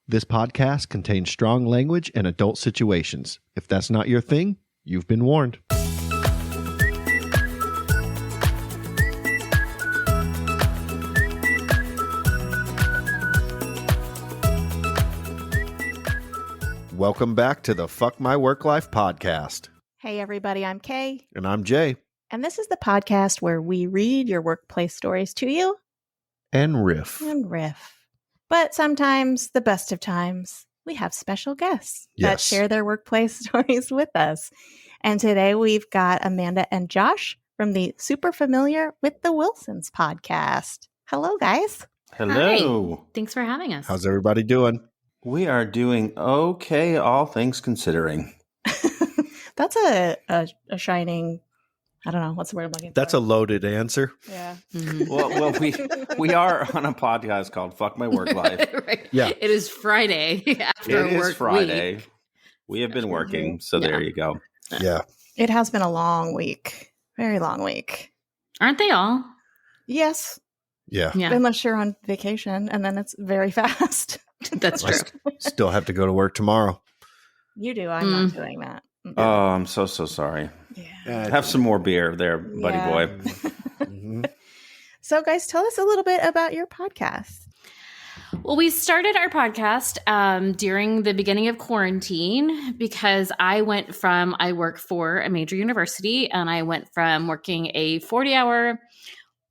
This podcast contains strong language and adult situations. If that's not your thing, you've been warned. Welcome back to the Fuck My Work Life podcast. Hey everybody, I'm Kay. And I'm Jay. And this is the podcast where we read your workplace stories to you. And riff. But sometimes, the best of times, we have special guests that Yes. share their workplace stories with us. And today we've got Amanda and Josh from the Super Familiar with the Wilsons podcast. Hello, guys. Hello. Hi. Thanks for having us. How's everybody doing? We are doing okay, all things considering. That's a shining, I don't know, what's the word I'm looking for? That's a loaded answer. Yeah. Mhm. Well, we are on a podcast called Fuck My Work Life. Right. Yeah. It is Friday after It a work is Friday. week. We have been working, so Yeah. there you go. Yeah. It has been a long week. Very long week. Aren't they all? Yes. Yeah. Yeah, Unless you're on vacation and then it's very fast. that's I true. Still have to go to work tomorrow. You do. I'm not doing that. Oh, I'm so sorry. Yeah. Have some more beer there, buddy Yeah. boy. Mhm. So, guys, tell us a little bit about your podcast. Well, we started our podcast during the beginning of quarantine because I work for a major university, and I went from working a 40-hour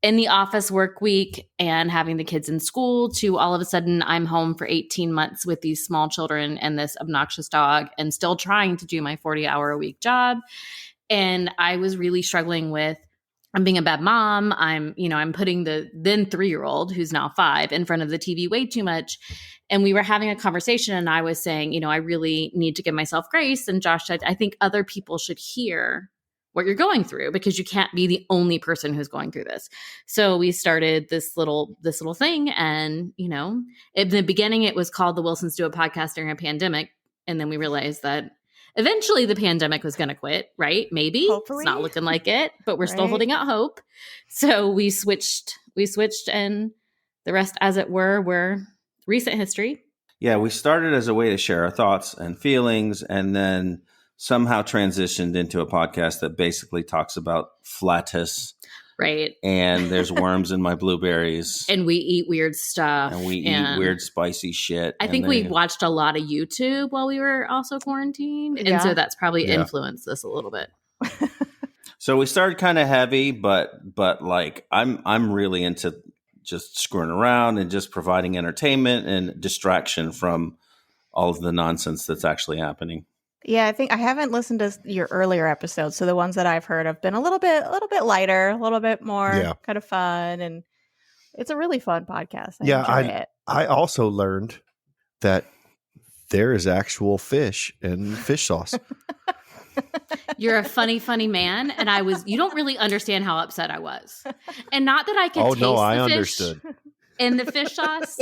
in the office work week and having the kids in school to all of a sudden I'm home for 18 months with these small children and this obnoxious dog and still trying to do my 40-hour a week job. And I was really struggling with, I'm being a bad mom. I'm putting the then 3-year-old, who's now 5, in front of the TV way too much. And we were having a conversation and I was saying, I really need to give myself grace. And Josh said, I think other people should hear what you're going through because you can't be the only person who's going through this. So we started this little thing. And, in the beginning, it was called The Wilsons Do a Podcast During a Pandemic. And then we realized that eventually the pandemic was going to quit, right? Maybe. Hopefully. It's not looking like it, but we're still Right. holding out hope. So we switched and the rest, as it were recent history. Yeah, we started as a way to share our thoughts and feelings, and then somehow transitioned into a podcast that basically talks about flatus Right. and there's worms in my blueberries. And we eat weird stuff. And we eat weird, spicy shit. I think we watched a lot of YouTube while we were also quarantined. And so that's probably influenced this a little bit. So we started kind of heavy, but like I'm really into just screwing around and just providing entertainment and distraction from all of the nonsense that's actually happening. Yeah, I think I haven't listened to your earlier episodes, so the ones that I've heard have been a little bit lighter, a little bit more kind of fun, and it's a really fun podcast. I enjoy it. I also learned that there is actual fish in fish sauce. You're a funny, funny man. And you don't really understand how upset I was. And not that I could taste the I fish understood. in the fish sauce.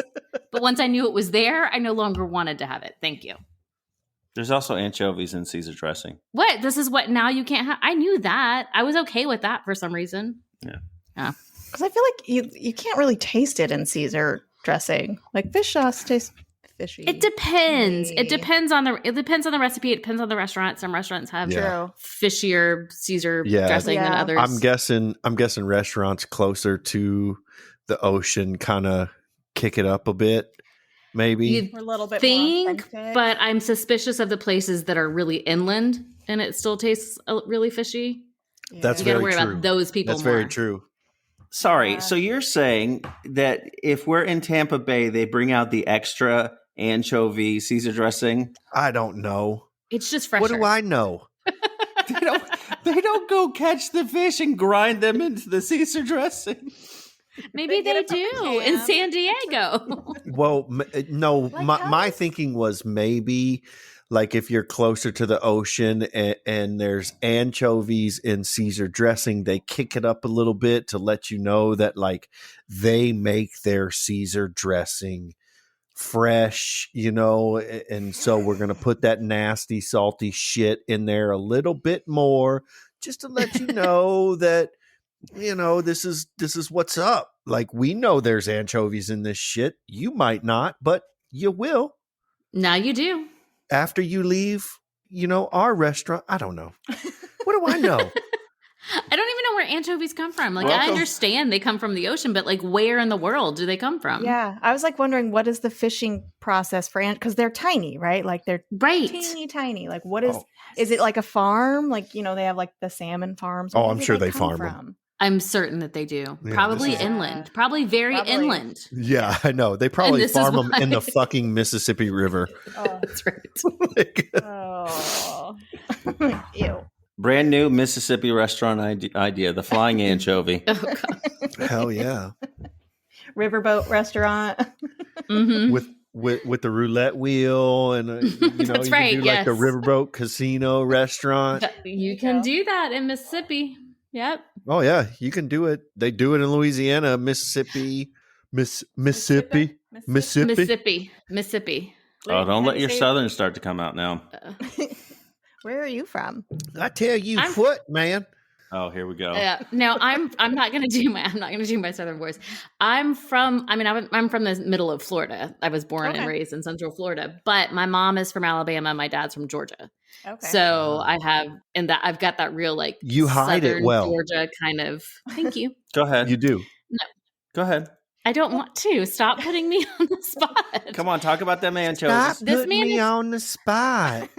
But once I knew it was there, I no longer wanted to have it. Thank you. There's also anchovies in Caesar dressing. What? This is what now you can't have? I knew that. I was okay with that for some reason. Yeah. Because I feel like you can't really taste it in Caesar dressing. Like fish sauce tastes fishy. It depends. Maybe. It depends on the recipe. It depends on the restaurant. Some restaurants have True. fishier Caesar Yeah. dressing than Yeah. others. I'm guessing restaurants closer to the ocean kind of kick it up a bit, maybe. You'd We're a little bit more think, authentic. but I'm suspicious of the places that are really inland and it still tastes really fishy. That's You got to very worry true. about those people That's more. very true. Sorry. Yeah. So you're saying that if we're in Tampa Bay, they bring out the extra anchovy Caesar dressing? I don't know. It's just fresher. What do I know? They don't go catch the fish and grind them into the Caesar dressing. Maybe They they get it from do a in can. San Diego. Well, no, Like my how- thinking was maybe like if you're closer to the ocean and there's anchovies in Caesar dressing, they kick it up a little bit to let you know that like they make their Caesar dressing fresh, and so we're going to put that nasty, salty shit in there a little bit more just to let you know that, this is what's up. Like, we know there's anchovies in this shit. You might not, but you will. Now you do. After you leave, our restaurant, I don't know. What do I know? I don't even know where anchovies come from. Like, I understand they come from the ocean, but like, where in the world do they come from? Yeah. I was like wondering, what is the fishing process for because they're tiny, right? Like they're teeny tiny. Like what is it like a farm? Like, they have like the salmon farms. I'm sure they farm them. I'm certain that they do. Yeah, probably inland. Probably very inland. Yeah, I know. They probably farm them in the fucking Mississippi River. Oh. That's right. Oh. Ew. Brand new Mississippi restaurant idea, the Flying Anchovy. Oh, God. Hell yeah. Riverboat restaurant. Mm-hmm. With the roulette wheel and That's right. Can do like the Riverboat Casino restaurant. You can do that in Mississippi. Yep. Oh yeah, you can do it. They do it in Louisiana, Mississippi. Oh, don't let your Southern start to come out now. Where are you from? I tell you what, man. Oh, here we go. Yeah. No, I'm not going to do my Southern voice. I'm from the middle of Florida. I was born and raised in Central Florida, but my mom is from Alabama. My dad's from Georgia. Okay. So I've got that real like you hide Southern it well, Georgia kind of. Thank you. Go ahead. You do. No. Go ahead. I don't want to. Stop putting me on the spot. Come on, talk about them anchovies. Stop putting me on the spot.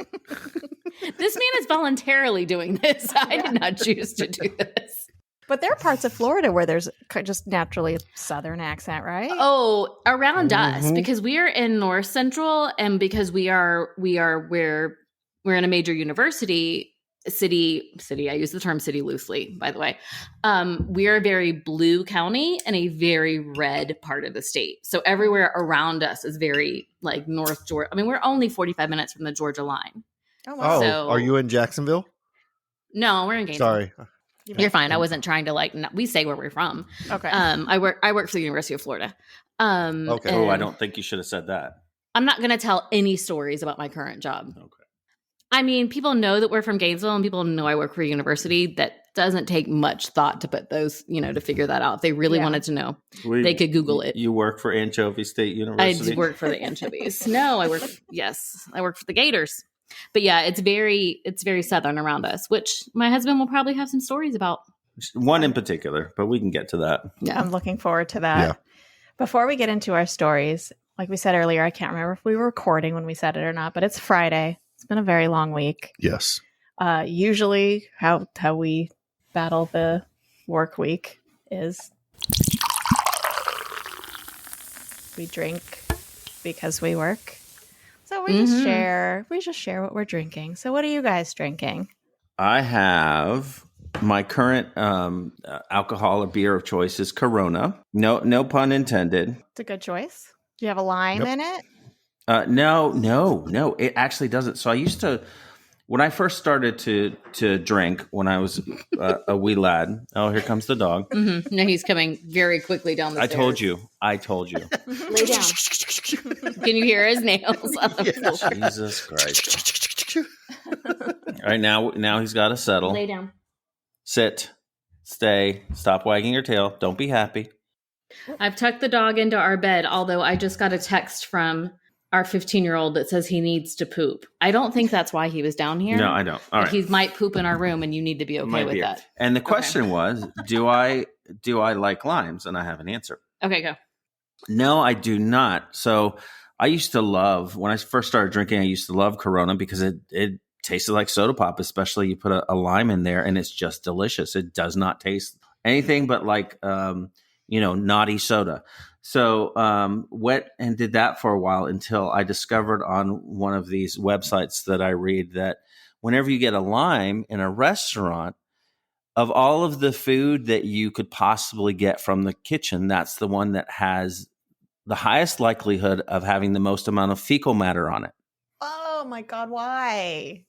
This man is voluntarily doing this. I did not choose to do this. But there are parts of Florida where there's just naturally a Southern accent, right? Oh, around us, because we are in North Central, and because we're in a major university city. I use the term city loosely, by the way. We are a very blue county and a very red part of the state. So everywhere around us is very like North Georgia. I mean, we're only 45 minutes from the Georgia line. Oh, wow. So, are you in Jacksonville? No, we're in Gainesville. Sorry. You're fine. I wasn't trying to we say where we're from. Okay. I work for the University of Florida. Okay. Oh, I don't think you should have said that. I'm not going to tell any stories about my current job. Okay. I mean, people know that we're from Gainesville and people know I work for a university. That doesn't take much thought to put those, to figure that out. If they really wanted to know, they could Google it. You work for Anchovy State University? I work for the Anchovies. No, I work for the Gators. But yeah, it's very Southern around us, which my husband will probably have some stories about. One in particular, but we can get to that. Yeah, I'm looking forward to that. Yeah. Before we get into our stories, like we said earlier, I can't remember if we were recording when we said it or not, but it's Friday. It's been a very long week. Yes. Usually how we battle the work week is we drink because we work. So we just share what we're drinking. So what are you guys drinking? I have my current alcohol or beer of choice is Corona. No pun intended. It's a good choice. Do you have a lime in it? No. It actually doesn't. So I used to, when I first started to drink when I was a wee lad. Oh, here comes the dog. Mm-hmm. No, he's coming very quickly down the stairs. I told you. Lay down. Can you hear his nails on the floor? Jesus Christ. All right, now he's got to settle. Lay down. Sit. Stay. Stop wagging your tail. Don't be happy. I've tucked the dog into our bed, although I just got a text from our 15-year-old that says he needs to poop. I don't think that's why he was down here. No, I don't. All right. He might poop in our room, and you need to be okay with that. And the question was, do I like limes? And I have an answer. Okay, go. No, I do not. So I used to love, when I first started drinking, I used to love Corona because it tasted like soda pop, especially you put a lime in there, and it's just delicious. It does not taste anything but like, naughty soda. So went and did that for a while until I discovered on one of these websites that I read that whenever you get a lime in a restaurant, of all of the food that you could possibly get from the kitchen, that's the one that has the highest likelihood of having the most amount of fecal matter on it. Oh my God, why?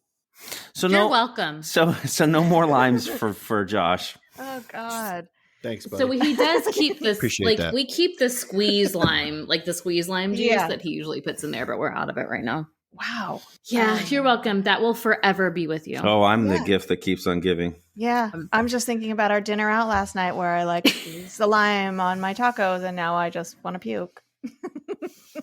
So You're welcome. So no more limes for Josh. Oh God. Thanks, buddy. So he does keep this, Appreciate that. We keep the squeeze lime, like the squeeze lime juice that he usually puts in there, but we're out of it right now. Wow. Yeah, you're welcome. That will forever be with you. Oh, I'm the gift that keeps on giving. Yeah. I'm just thinking about our dinner out last night where I used the lime on my tacos and now I just want to puke.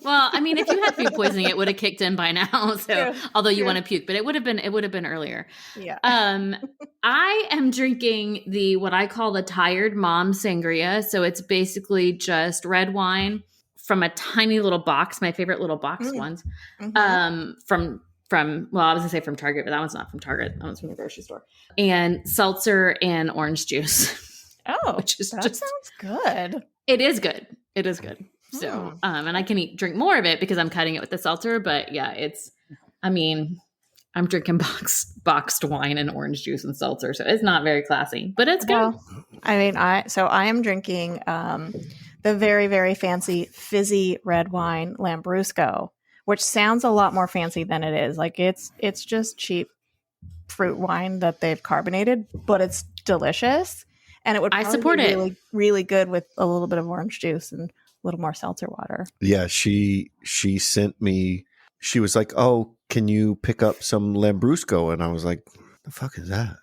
Well, I mean, if you had food poisoning, it would have kicked in by now. So, although you want to puke, but it would have been earlier. Yeah. I am drinking what I call the tired mom sangria. So it's basically just red wine from a tiny little box, my favorite little box ones. From well, I was gonna say from Target, but that one's not from Target. That one's from the grocery store. And seltzer and orange juice. Oh, that sounds good. It is good. It is good. So, and I can drink more of it because I'm cutting it with the seltzer. But yeah, I'm drinking boxed wine and orange juice and seltzer, so it's not very classy, but it's good. Well, I mean, I am drinking the very, very fancy fizzy red wine Lambrusco, which sounds a lot more fancy than it is. Like it's just cheap fruit wine that they've carbonated, but it's delicious, and it would probably be really, really good with a little bit of orange juice and a little more seltzer water. Yeah, she sent me. She was like, "Oh, can you pick up some Lambrusco?" And I was like, "The fuck is that?"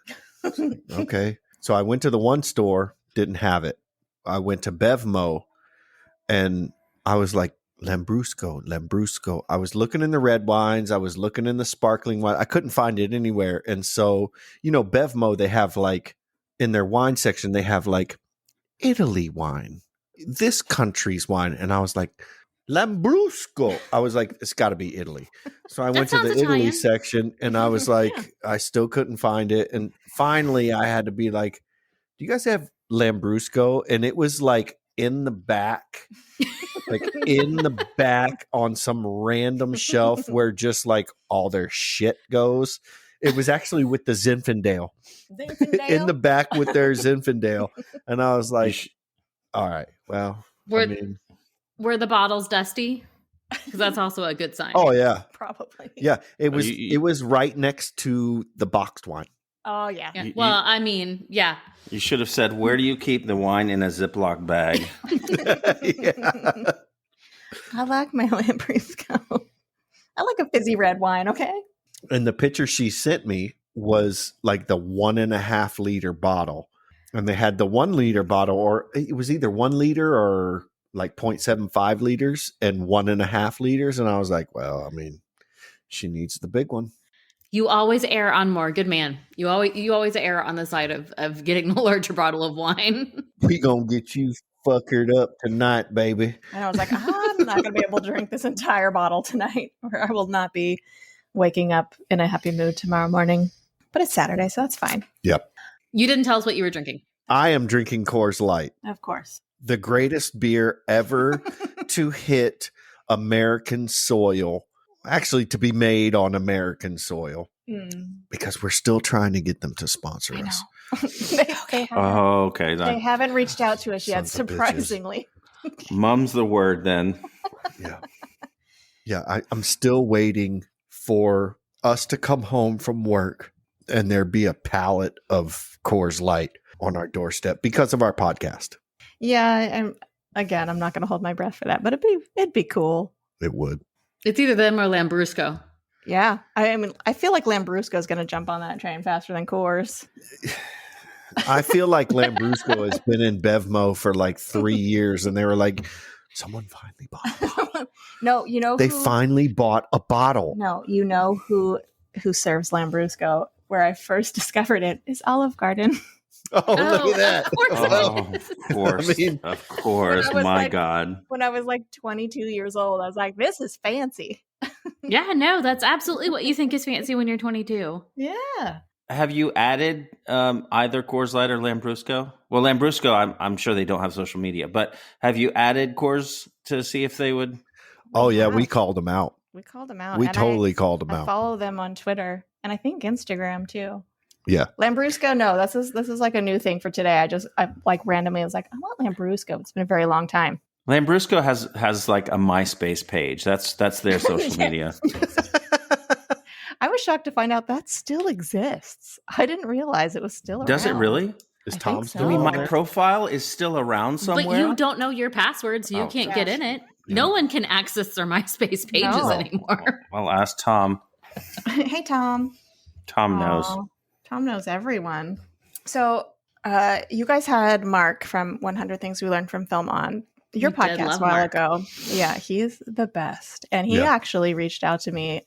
Okay, so I went to the one store, didn't have it. I went to Bevmo, and I was like, Lambrusco. I was looking in the red wines. I was looking in the sparkling wine. I couldn't find it anywhere. And so, Bevmo, they have like in their wine section, they have like Italy wine, this country's wine. And I was like, Lambrusco. I was like, it's got to be Italy. So I went to the Italy section and I was like, I still couldn't find it. And finally I had to be like, do you guys have Lambrusco? And it was like in the back. Like in the back on some random shelf where just like all their shit goes. It was actually with the Zinfandel. In the back with their Zinfandel. And I was like, all right, well, were the bottles dusty? Because that's also a good sign. Oh, yeah. Probably. Yeah, it was right next to the boxed wine. Oh, yeah. Well, I mean, yeah. You should have said, where do you keep the wine in a Ziploc bag? Yeah. I like my Lambrusco. I like a fizzy red wine, okay? And the picture she sent me was like the 1.5 liter bottle. And they had the 1 liter bottle, or it was either 1 liter or like 0.75 liters and 1.5 liters. And I was like, well, I mean, she needs the big one. You always err on more. Good man. You always err on the side of getting the larger bottle of wine. We gonna get you fuckered up tonight, baby. And I was like, I'm not gonna be able to drink this entire bottle tonight, or I will not be waking up in a happy mood tomorrow morning. But it's Saturday, so that's fine. Yep. You didn't tell us what you were drinking. I am drinking Coors Light. Of course. The greatest beer ever to hit American soil. Actually, to be made on American soil, because we're still trying to get them to sponsor us. They haven't reached out to us yet, surprisingly. Mum's the word, then. Yeah. I'm still waiting for us to come home from work and there be a pallet of Coors Light on our doorstep because of our podcast. Yeah, I'm not going to hold my breath for that, but it'd be cool. It would. It's either them or Lambrusco. Yeah. I mean, I feel like Lambrusco is going to jump on that train faster than Coors. I feel like Lambrusco has been in Bevmo for like 3 years, and they were like, someone finally bought a bottle. No, they finally bought a bottle. No, who serves Lambrusco? Where I first discovered it is Olive Garden. Oh, look at that. Of course. Of course. My God. When I was like 22 years old, I was like, this is fancy. Yeah, no, that's absolutely what you think is fancy when you're 22. Yeah. Have you added either Coors Light or Lambrusco? Well, Lambrusco, I'm sure they don't have social media, but have you added Coors to see if they would? Oh, yeah, we called them out. We called them out. We totally called them out. I follow them on Twitter and I think Instagram too. Yeah. Lambrusco, no, this is like a new thing for today. I like randomly was like, I want Lambrusco. It's been a very long time. Lambrusco has like a MySpace page. That's their social media. I was shocked to find out that still exists. I didn't realize it was still around. Does it really? Is Tom still? I mean, my profile is still around somewhere. But you don't know your passwords. You can't get in it. Yeah. No one can access their MySpace pages anymore. Well, ask Tom. Hey, Tom. Tom knows. Tom knows everyone. So you guys had Mark from 100 Things We Learned from Film on. your We did podcast love a while Mark. ago. Yeah, he's the best. And he Yeah. actually reached out to me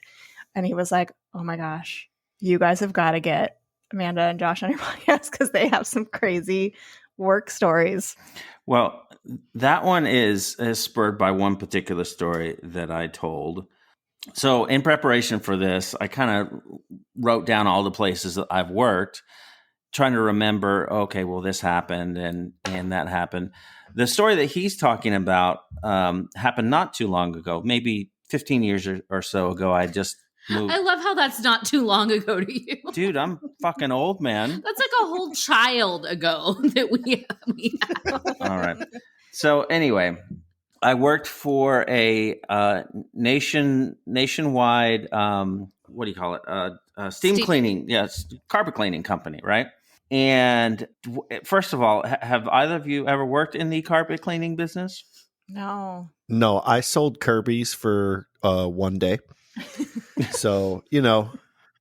and he was like, oh my gosh, you guys have got to get Amanda and Josh on your podcast because they have some crazy work stories. Well, that one is spurred by one particular story that I told. So in preparation for this, I kind of wrote down all the places that I've worked, trying to remember, okay, well, this happened and that happened. The story that he's talking about happened not too long ago, maybe 15 years or so ago. I just moved. I love how that's not too long ago to you. Dude, I'm fucking old, man. That's like a whole child ago that we have. All right. So anyway, I worked for a nationwide, what do you call it? Steam cleaning, yes, carpet cleaning company, right? And first of all, have either of you ever worked in the carpet cleaning business? No. No, I sold Kirby's for one day. So,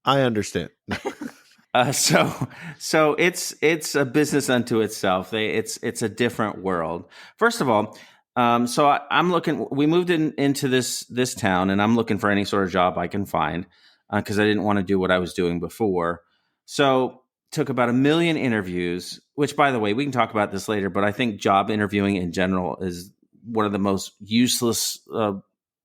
I understand. So it's a business unto itself. It's a different world. First of all, so I'm looking. We moved into this town, and I'm looking for any sort of job I can find because I didn't want to do what I was doing before. So took about 1 million interviews. Which, by the way, we can talk about this later. But I think job interviewing in general is one of the most useless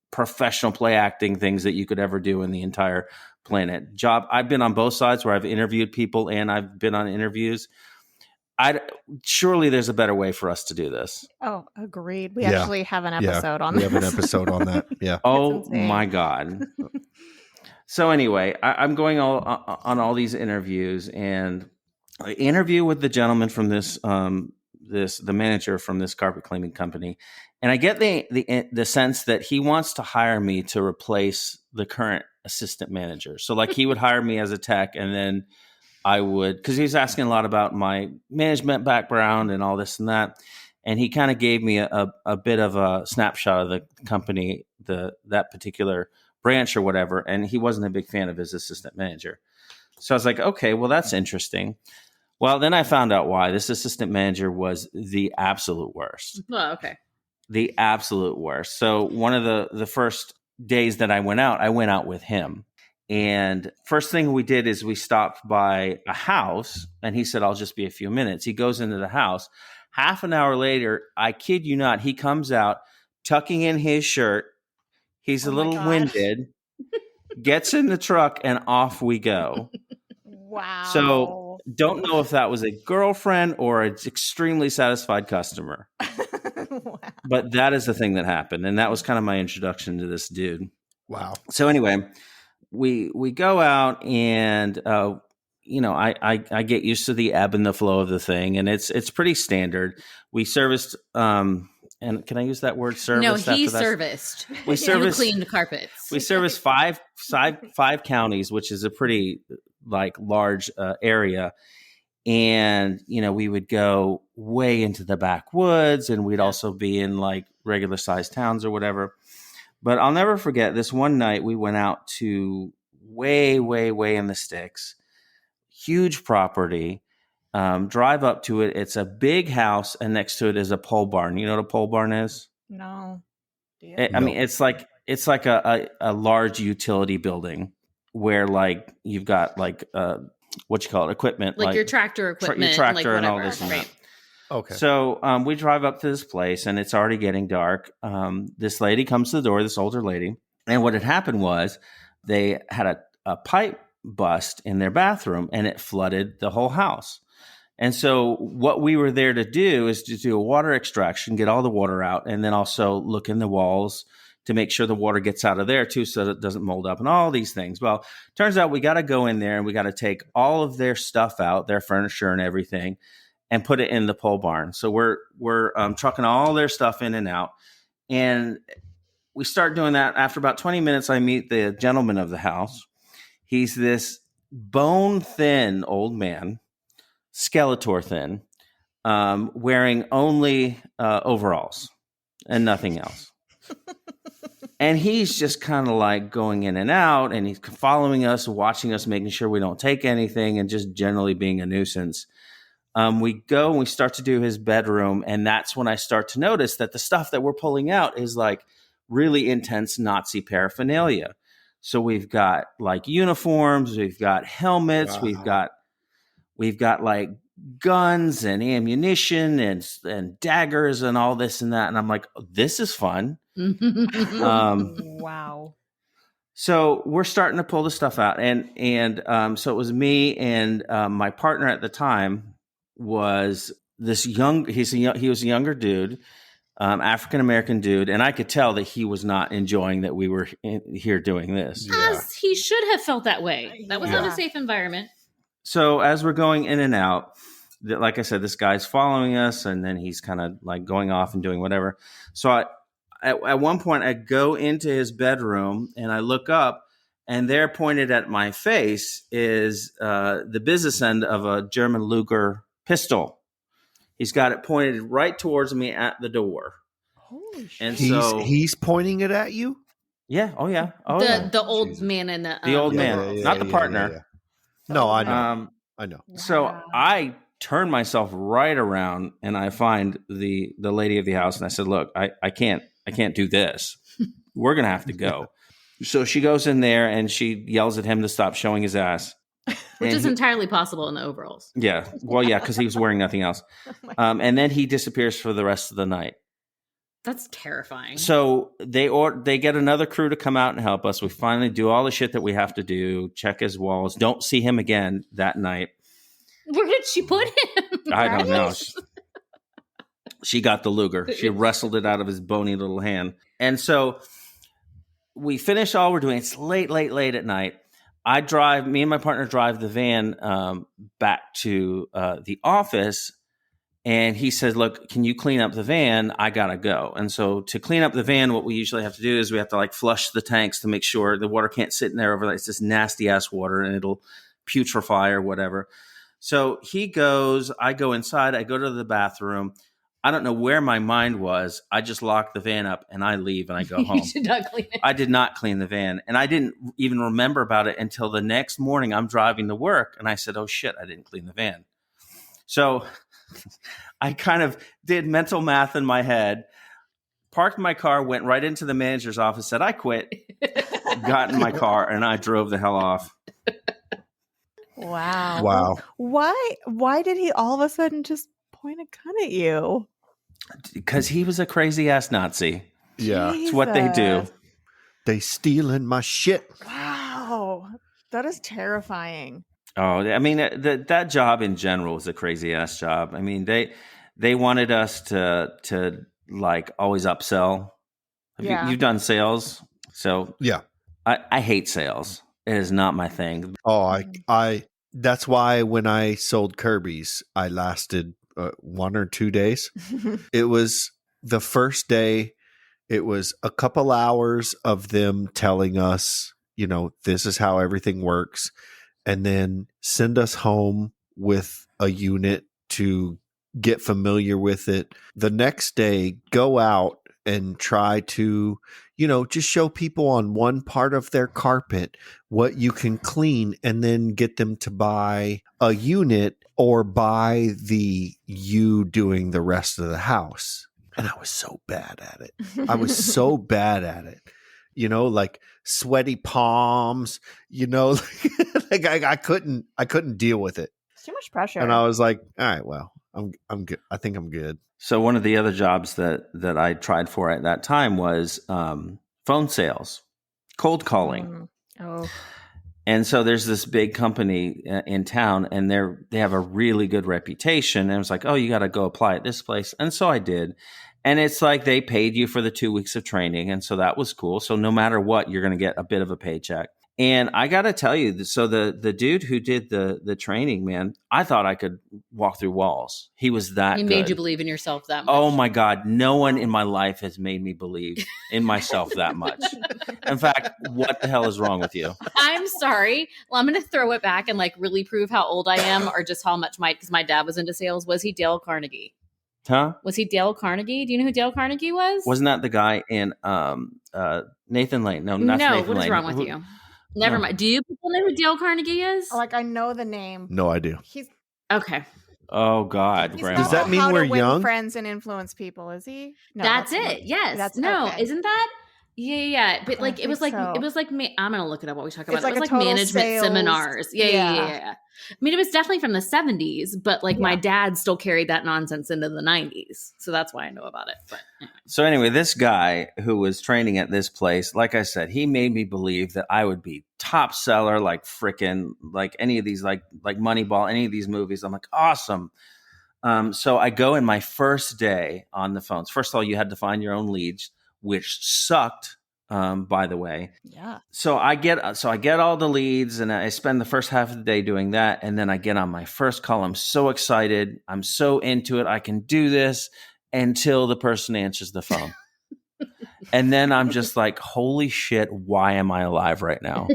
professional play acting things that you could ever do in the entire planet. I've been on both sides where I've interviewed people and I've been on interviews. Surely there's a better way for us to do this. Oh, agreed. We Yeah. actually have an episode on We this. have an episode on that. Yeah. Oh insane. my God. So anyway, I'm going on all these interviews, and I interview with the gentleman from the manager from this carpet cleaning company. And I get the sense that he wants to hire me to replace the current assistant manager. So like he would hire me as a tech, and then I would, because he's asking a lot about my management background and all this and that. And he kind of gave me a bit of a snapshot of the company, that particular branch or whatever. And he wasn't a big fan of his assistant manager. So I was like, okay, well, that's interesting. Well, then I found out why. This assistant manager was the absolute worst. Oh, okay. The absolute worst. So one of the first days that I went out with him. And first thing we did is we stopped by a house, and he said, I'll just be a few minutes. He goes into the house. Half an hour later, I kid you not, he comes out tucking in his shirt. He's a little winded, gets in the truck, and off we go. Wow. So don't know if that was a girlfriend or an extremely satisfied customer. Wow. But that is the thing that happened. And that was kind of my introduction to this dude. Wow. So anyway, we go out, and I get used to the ebb and the flow of the thing, and it's pretty standard. We serviced and can I use that word, serviced? No, he serviced. We serviced. You cleaned carpets. We service five counties, which is a pretty large area. And, we would go way into the backwoods, and we'd also be in regular sized towns or whatever. But I'll never forget this one night we went out to way, way, way in the sticks, huge property, drive up to it. It's a big house, and next to it is a pole barn. You know what a pole barn is? No. I mean, it's like a large utility building where you've got what you call it, equipment, your tractor equipment, your tractor and and all this and right. that. Okay. So we drive up to this place, and it's already getting dark. This lady comes to the door, this older lady, and what had happened was they had a pipe bust in their bathroom, and it flooded the whole house. And so what we were there to do is to do a water extraction, get all the water out, and then also look in the walls to make sure the water gets out of there too, so that it doesn't mold up and all these things. Well, turns out we got to go in there, and we got to take all of their stuff out, their furniture and everything, and put it in the pole barn. So we're trucking all their stuff in and out. And we start doing that. After about 20 minutes, I meet the gentleman of the house. He's this bone-thin old man, Skeletor thin, wearing only overalls and nothing else. And he's just kind of going in and out, and he's following us, watching us, making sure we don't take anything, and just generally being a nuisance. We go and we start to do his bedroom. And that's when I start to notice that the stuff that we're pulling out is like really intense Nazi paraphernalia. So we've got like uniforms, we've got helmets, Wow. we've got like guns and ammunition and daggers and all this and that. And I'm like, this is fun. Wow. So we're starting to pull the stuff out. And so it was me and my partner at the time was this he was a younger dude, African-American dude. And I could tell that he was not enjoying that we were here doing this. As he should have felt that way. That was not a safe environment. So as we're going in and out, like I said, this guy's following us, and then he's kind of like going off and doing whatever. So at one point, I go into his bedroom and I look up, and there pointed at my face is the business end of a German Luger pistol. He's got it pointed right towards me at the door. Holy shit. And He's pointing it at you? Yeah. Oh, yeah. Oh, The old man in the old man, not the partner. Yeah. No, I know. I know. So I turn myself right around and I find the lady of the house, and I said, look, I can't do this. We're going to have to go. So she goes in there and she yells at him to stop showing his ass. Which is entirely possible in the overalls. Yeah. Well, yeah, because he was wearing nothing else. And then he disappears for the rest of the night. That's terrifying. So they get another crew to come out and help us. We finally do all the shit that we have to do, check his walls, don't see him again that night. Where did she put him? I don't know. She got the Luger. She wrestled it out of his bony little hand. And so we finish all we're doing. It's late at night. Me and my partner drive the van back to the office. And he says, look, can you clean up the van? I got to go. And so to clean up the van, what we usually have to do is we have to like flush the tanks to make sure the water can't sit in there overnight. It's this nasty ass water and it'll putrefy or whatever. So he goes, I go inside, I go to the bathroom. I don't know where my mind was. I just lock the van up and I leave and I go home. You did not clean it. I did not clean the van. And I didn't even remember about it until the next morning. I'm driving to work and I said, oh shit, I didn't clean the van. So I kind of did mental math in my head, parked my car, went right into the manager's office, said, I quit, got in my car, and I drove the hell off. Wow. Why did he all of a sudden just point a gun at you? Because he was a crazy ass Nazi. Yeah. It's what they do. They stealing my shit. Wow. That is terrifying. Oh, I mean, that job in general was a crazy ass job. I mean, they wanted us to like always upsell. You've done sales, so yeah. I hate sales. It is not my thing. Oh, I that's why when I sold Kirby's, I lasted 1 or 2 days. It was the first day. It was a couple hours of them telling us, this is how everything works. And then send us home with a unit to get familiar with it. The next day, go out and try to, just show people on one part of their carpet what you can clean and then get them to buy a unit or buy you doing the rest of the house. And I was so bad at it. Like sweaty palms, like I couldn't deal with it. It's too much pressure. And I was like, all right, well, I'm good. I think I'm good. So one of the other jobs that I tried for at that time was phone sales, cold calling. Oh. And so there's this big company in town, and they have a really good reputation. And I was like, oh, you got to go apply at this place. And so I did. And it's like they paid you for the 2 weeks of training. And so that was cool. So no matter what, you're going to get a bit of a paycheck. And I got to tell you, so the dude who did the training, man, I thought I could walk through walls. He was that good. He made you believe in yourself that much. Oh my God. No one in my life has made me believe in myself that much. In fact, what the hell is wrong with you? I'm sorry. Well, I'm going to throw it back and like really prove how old I am or just how much because my dad was into sales. Was he Dale Carnegie? Huh? Was he Dale Carnegie? Do you know who Dale Carnegie was? Wasn't that the guy in Nathan Lane? No, not Nathan Lane. What is wrong with you? Never mind. Do you people know who Dale Carnegie is? Like, I know the name. No idea. He's okay. Oh God, He's Grandma. Does that not mean How we're to Win young? Friends and Influence People, is he? No, that's it. not- Yes. That's No, okay. isn't that? Yeah. But I like, it was think like, so. it was like, I'm going to look it up while we talk about It's it. like It a was like total management sales- seminars. Yeah. I mean, it was definitely from the 70s, but like my dad still carried that nonsense into the 90s. So that's why I know about it. But anyway. So anyway, this guy who was training at this place, like I said, he made me believe that I would be top seller, like frickin' like any of these, like Moneyball, any of these movies. I'm like, awesome. So I go in my first day on the phones. First of all, you had to find your own leads, which sucked, by the way. Yeah. So I get all the leads, and I spend the first half of the day doing that, and then I get on my first call. I'm so excited. I'm so into it. I can do this until the person answers the phone. And then I'm just like, holy shit, why am I alive right now?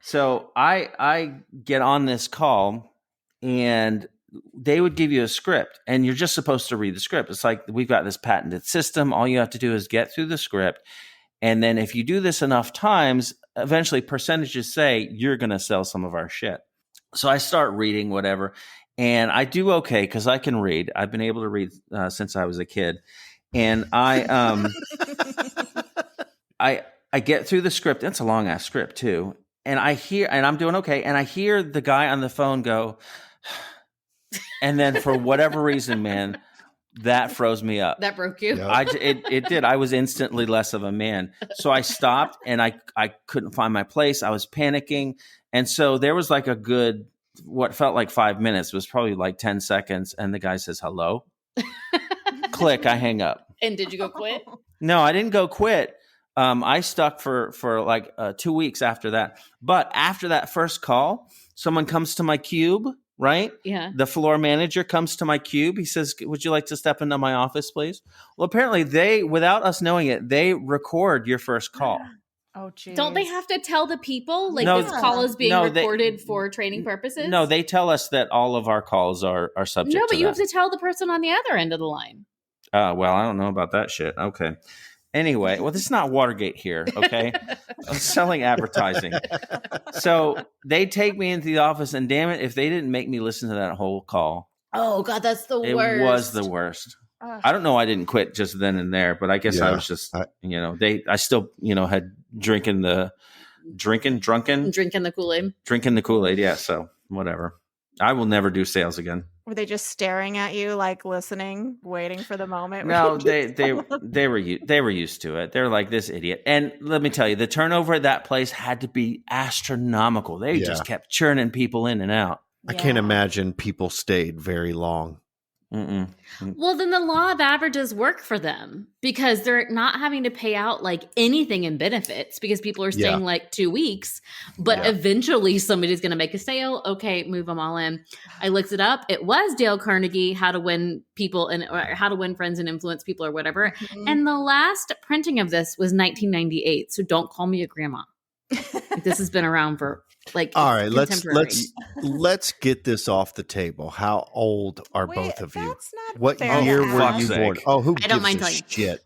So I get on this call, and they would give you a script, and you're just supposed to read the script. It's like, we've got this patented system. All you have to do is get through the script. And then if you do this enough times, eventually percentages say you're going to sell some of our shit. So I start reading whatever, and I do okay because I can read. I've been able to read since I was a kid. And I get through the script. It's a long ass script too. And I'm doing okay. And I hear the guy on the phone go, and then for whatever reason, man, that froze me up. That broke you. Yep. It did. I was instantly less of a man. So I stopped, and I couldn't find my place. I was panicking. And so there was like a good, what felt like 5 minutes, was probably like 10 seconds. And the guy says, hello. Click, I hang up. And did you go quit? No, I didn't go quit. I stuck for like 2 weeks after that. But after that first call, someone comes to my cube, right? Yeah. The floor manager comes to my cube. He says, would you like to step into my office, please? Well, apparently they, without us knowing it, they record your first call. Oh, geez. Don't they have to tell the people like No, this call is being no, they- recorded for training purposes? No, they tell us that all of our calls are subject No, to but you that. have to tell the person on the other end of the line. Well, I don't know about that shit. Okay. Anyway, well, this is not Watergate here, okay? I'm selling advertising. So they take me into the office, and damn it, if they didn't make me listen to that whole call, Oh God, that's the it worst. was the worst. Ugh. I don't know. I didn't quit just then and there, but I guess I Yeah. was just, I still, had drinking the Kool-Aid. Yeah. So whatever. I will never do sales again. Were they just staring at you, like listening, waiting for the moment? where No, you they were used to it. They're like, this idiot. And let me tell you, the turnover at that place had to be astronomical. They Yeah. just kept churning people in and out. I can't Yeah. imagine people stayed very long. Mm-mm. Well, then the law of averages work for them because they're not having to pay out like anything in benefits because people are staying Yeah. like 2 weeks, but Yeah. eventually somebody's going to make a sale. Okay, move them all in. I looked it up. It was Dale Carnegie, How to Win People or How to Win Friends and Influence People or whatever. Mhm. And the last printing of this was 1998. So don't call me a grandma. This has been around for like All right, contemporary. let's get this off the table. How old are Wait, both of you? that's not What fair year to were ask. you Fuck's born? sake. Oh, who I don't gives mind a telling you. shit?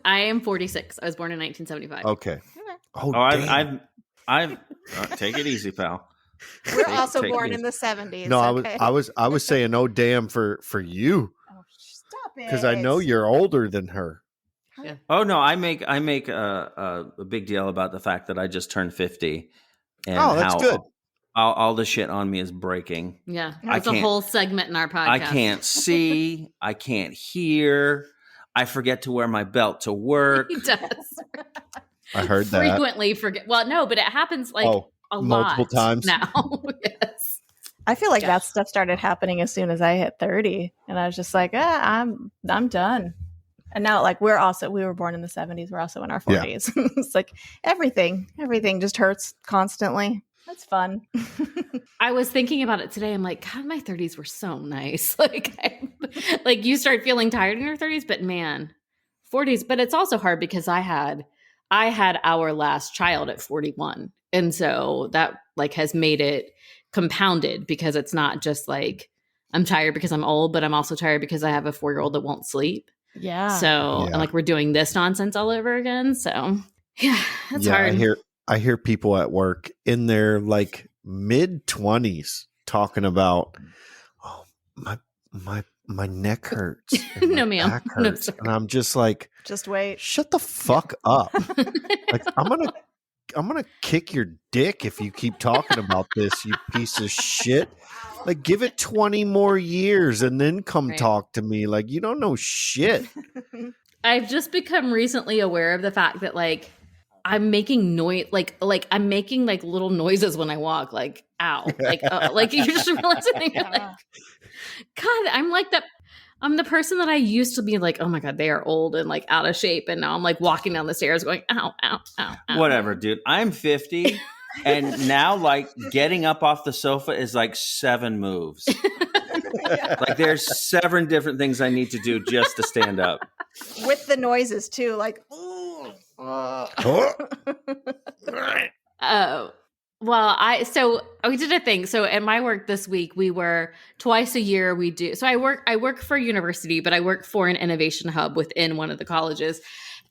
I am 46. I was born in 1975. Okay. Oh, Oh, damn. I've take it easy, pal. We're Take- also take it born easy. in the 70s. No, okay? I was saying, oh, damn, for you, Oh, stop it. because I know you're older than her. Oh no, I make a big deal about the fact that I just turned 50, and Oh, that's how good. all the shit on me is breaking. Yeah, I that's a can't- whole segment in our podcast. I can't see, I can't hear, I forget to wear my belt to work. He does I heard that. frequently forget. Well, no, but it happens like Oh, a multiple lot times? now. Yes, I feel like Yeah. that stuff started happening as soon as I hit 30, and I was just like, I'm done. And now, like, we were born in the 70s. We're also in our 40s. It's like everything just hurts constantly. That's fun. I was thinking about it today. I'm like, God, my 30s were so nice. Like you start feeling tired in your 30s, but man, 40s. But it's also hard because I had our last child at 41, and so that like has made it compounded because it's not just like I'm tired because I'm old, but I'm also tired because I have a 4-year-old that won't sleep. Yeah. So Yeah. and like we're doing this nonsense all over again. So yeah, it's yeah, hard. I hear people at work in their like mid 20s talking about, oh, my neck hurts. And No, my ma'am. back No, hurts. sorry. And I'm just like, Just wait. shut the fuck up. Like, I'm gonna kick your dick if you keep talking about this, you piece of shit. Like, give it 20 more years and then come Right. talk to me. Like, you don't know shit. I've just become recently aware of the fact that like I'm making noise, like I'm making like little noises when I walk, like ow, like you just realize something. Like, God, I'm like that. I'm the person that I used to be like, oh my God, they are old and like out of shape, and now I'm like walking down the stairs going, ow, ow, ow, ow. Whatever, dude. I'm 50, and now like getting up off the sofa is like 7 moves. Like there's 7 different things I need to do just to stand up. With the noises too, like Oh, well, so we did a thing. So at my work this week, we were twice a year. We do. So I work for a university, but I work for an innovation hub within one of the colleges.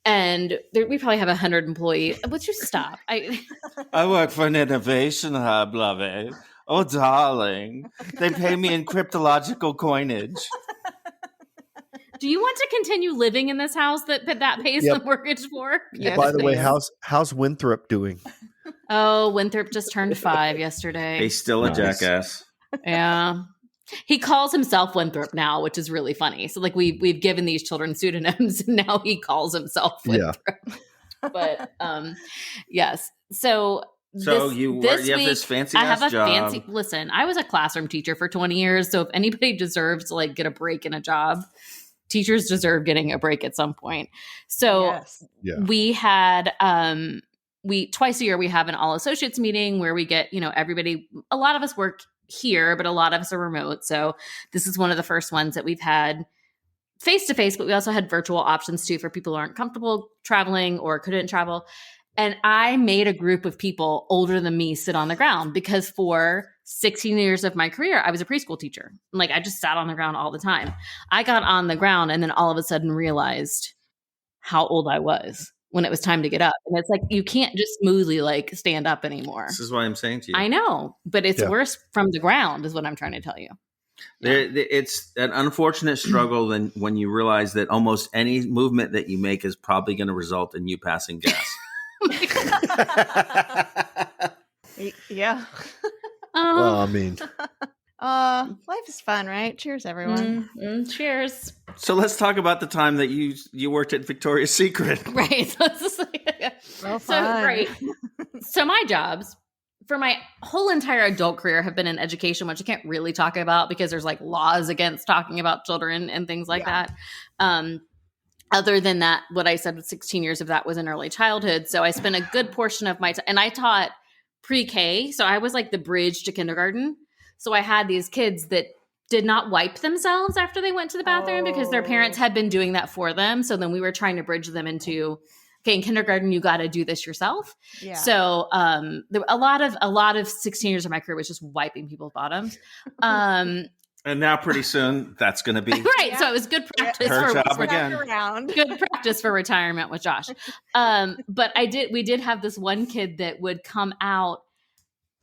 And we probably have 100 employees. Would you stop? I work for an innovation hub, love it. Oh, darling. They pay me in cryptological coinage. Do you want to continue living in this house that pays Yep. the mortgage for? Yes, By the way, please. how's Winthrop doing? Oh, Winthrop just turned 5 yesterday. He's still a jackass. Yeah. He calls himself Winthrop now, which is really funny. So like we've given these children pseudonyms, and now he calls himself Winthrop. But yes. So you have this fancy I have a job. fancy listen, I was a classroom teacher for 20 years. So if anybody deserves to like get a break in a job, teachers deserve getting a break at some point. So Yes. Yeah. we had twice a year we have an all associates meeting where we get, everybody, a lot of us work here, but a lot of us are remote. So this is one of the first ones that we've had face to face, but we also had virtual options too for people who aren't comfortable traveling or couldn't travel. And I made a group of people older than me sit on the ground because for 16 years of my career, I was a preschool teacher. Like I just sat on the ground all the time. I got on the ground and then all of a sudden realized how old I was when it was time to get up. And it's like, you can't just smoothly like stand up anymore. This is what I'm saying to you. I know, but it's worse from the ground is what I'm trying to tell you. It's an unfortunate struggle when you realize that almost any movement that you make is probably going to result in you passing gas. Yeah. Well, I mean, Life is fun, right? Cheers, everyone. Cheers. So let's talk about the time that you worked at Victoria's Secret. Right. Well, So right. So my jobs for my whole entire adult career have been in education, which I can't really talk about because there's like laws against talking about children and things like that. Other than that, what I said with 16 years of that was in early childhood. So I spent a good portion of my time, and I taught pre-K. So I was like the bridge to kindergarten. So I had these kids that did not wipe themselves after they went to the bathroom because their parents had been doing that for them. So then we were trying to bridge them into, okay, in kindergarten, you got to do this yourself. Yeah. So there, a lot of 16 years of my career was just wiping people's bottoms. And now pretty soon that's going to be Right. So it was good practice her for job again. Around. good practice for retirement with Josh. But we did have this one kid that would come out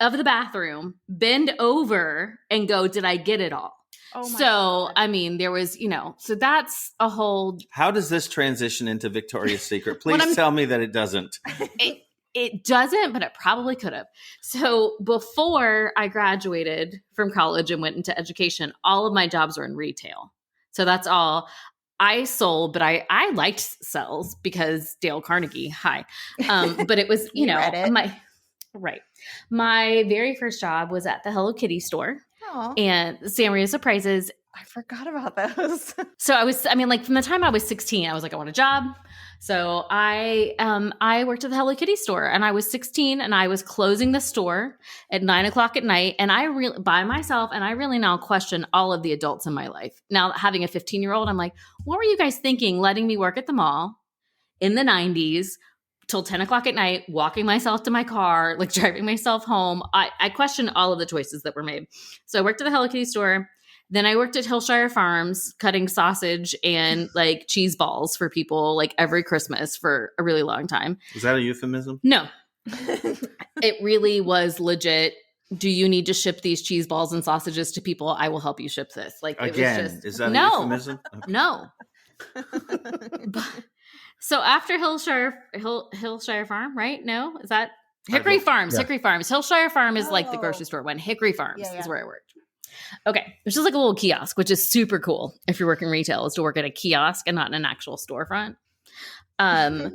of the bathroom, bend over and go, "Did I get it all?" Oh my So, God. I mean, there was, so that's a whole, How does this transition into Victoria's Secret? Please tell me that it doesn't. it doesn't, but it probably could have. So before I graduated from college and went into education, all of my jobs were in retail. So that's all. I sold, but I liked sales because Dale Carnegie, hi. But it was, read it. My very first job was at the Hello Kitty store Aw, and San Maria Surprises. I forgot about those. So from the time I was 16, I was like, I want a job. So I worked at the Hello Kitty store and I was 16 and I was closing the store at 9:00 at night and by myself. And I really now question all of the adults in my life. Now having a 15-year-old, I'm like, what were you guys thinking letting me work at the mall in the 90s till 10:00 at night, walking myself to my car, like driving myself home? I question all of the choices that were made. So I worked at the Hello Kitty store. Then I worked at Hillshire Farms cutting sausage and like cheese balls for people like every Christmas for a really long time. Is that a euphemism? No, it really was legit do you need to ship these cheese balls and sausages to people? I will help you ship this. Like, it Again, was just, is that a no, euphemism? Okay. no. So after Hillshire Farm, right? No, is that Hickory Farms? Yeah. Hickory Farms. Hillshire Farm is like the Oh. grocery store one. Hickory Farms Yeah, yeah. is where I worked. Okay, it's just like a little kiosk, which is super cool if you're working retail, is to work at a kiosk and not in an actual storefront. But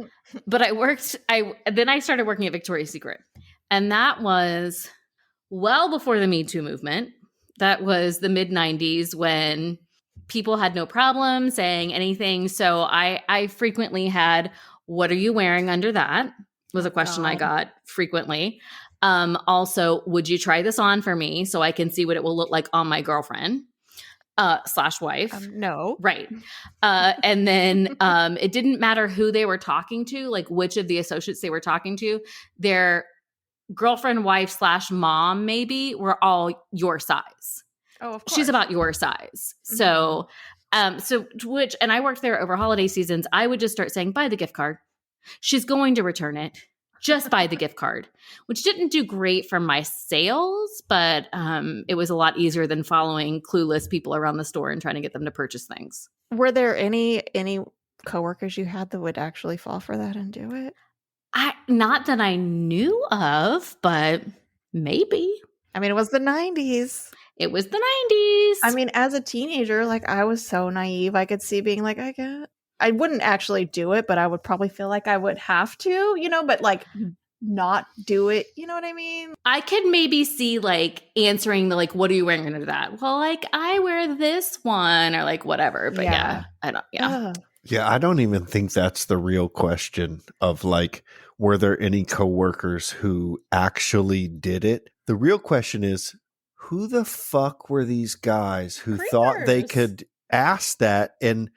then I started working at Victoria's Secret, and that was well before the Me Too movement. That was the mid 90s when people had no problem saying anything. So I frequently had, what are you wearing under that? Was a question I got frequently. Also, would you try this on for me so I can see what it will look like on my girlfriend / wife? No. Right. And then it didn't matter who they were talking to, like which of the associates they were talking to. Their girlfriend, wife / mom maybe were all your size. Oh, of course. She's about your size. So, and I worked there over holiday seasons. I would just start saying, buy the gift card. She's going to return it. Just buy the gift card, which didn't do great for my sales, but it was a lot easier than following clueless people around the store and trying to get them to purchase things. Were there any coworkers you had that would actually fall for that and do it? Not that I knew of, but maybe. I mean, it was the 90s. It was the 90s. I mean, as a teenager, like I was so naive. I could see being like, I wouldn't actually do it, but I would probably feel like I would have to, but like not do it. You know what I mean? I could maybe see like answering the like, what are you wearing under that? Well, like I wear this one or like whatever. But yeah I don't. Yeah. Yeah, I don't even think that's the real question of like, were there any coworkers who actually did it? The real question is, who the fuck were these guys who thought they could ask that and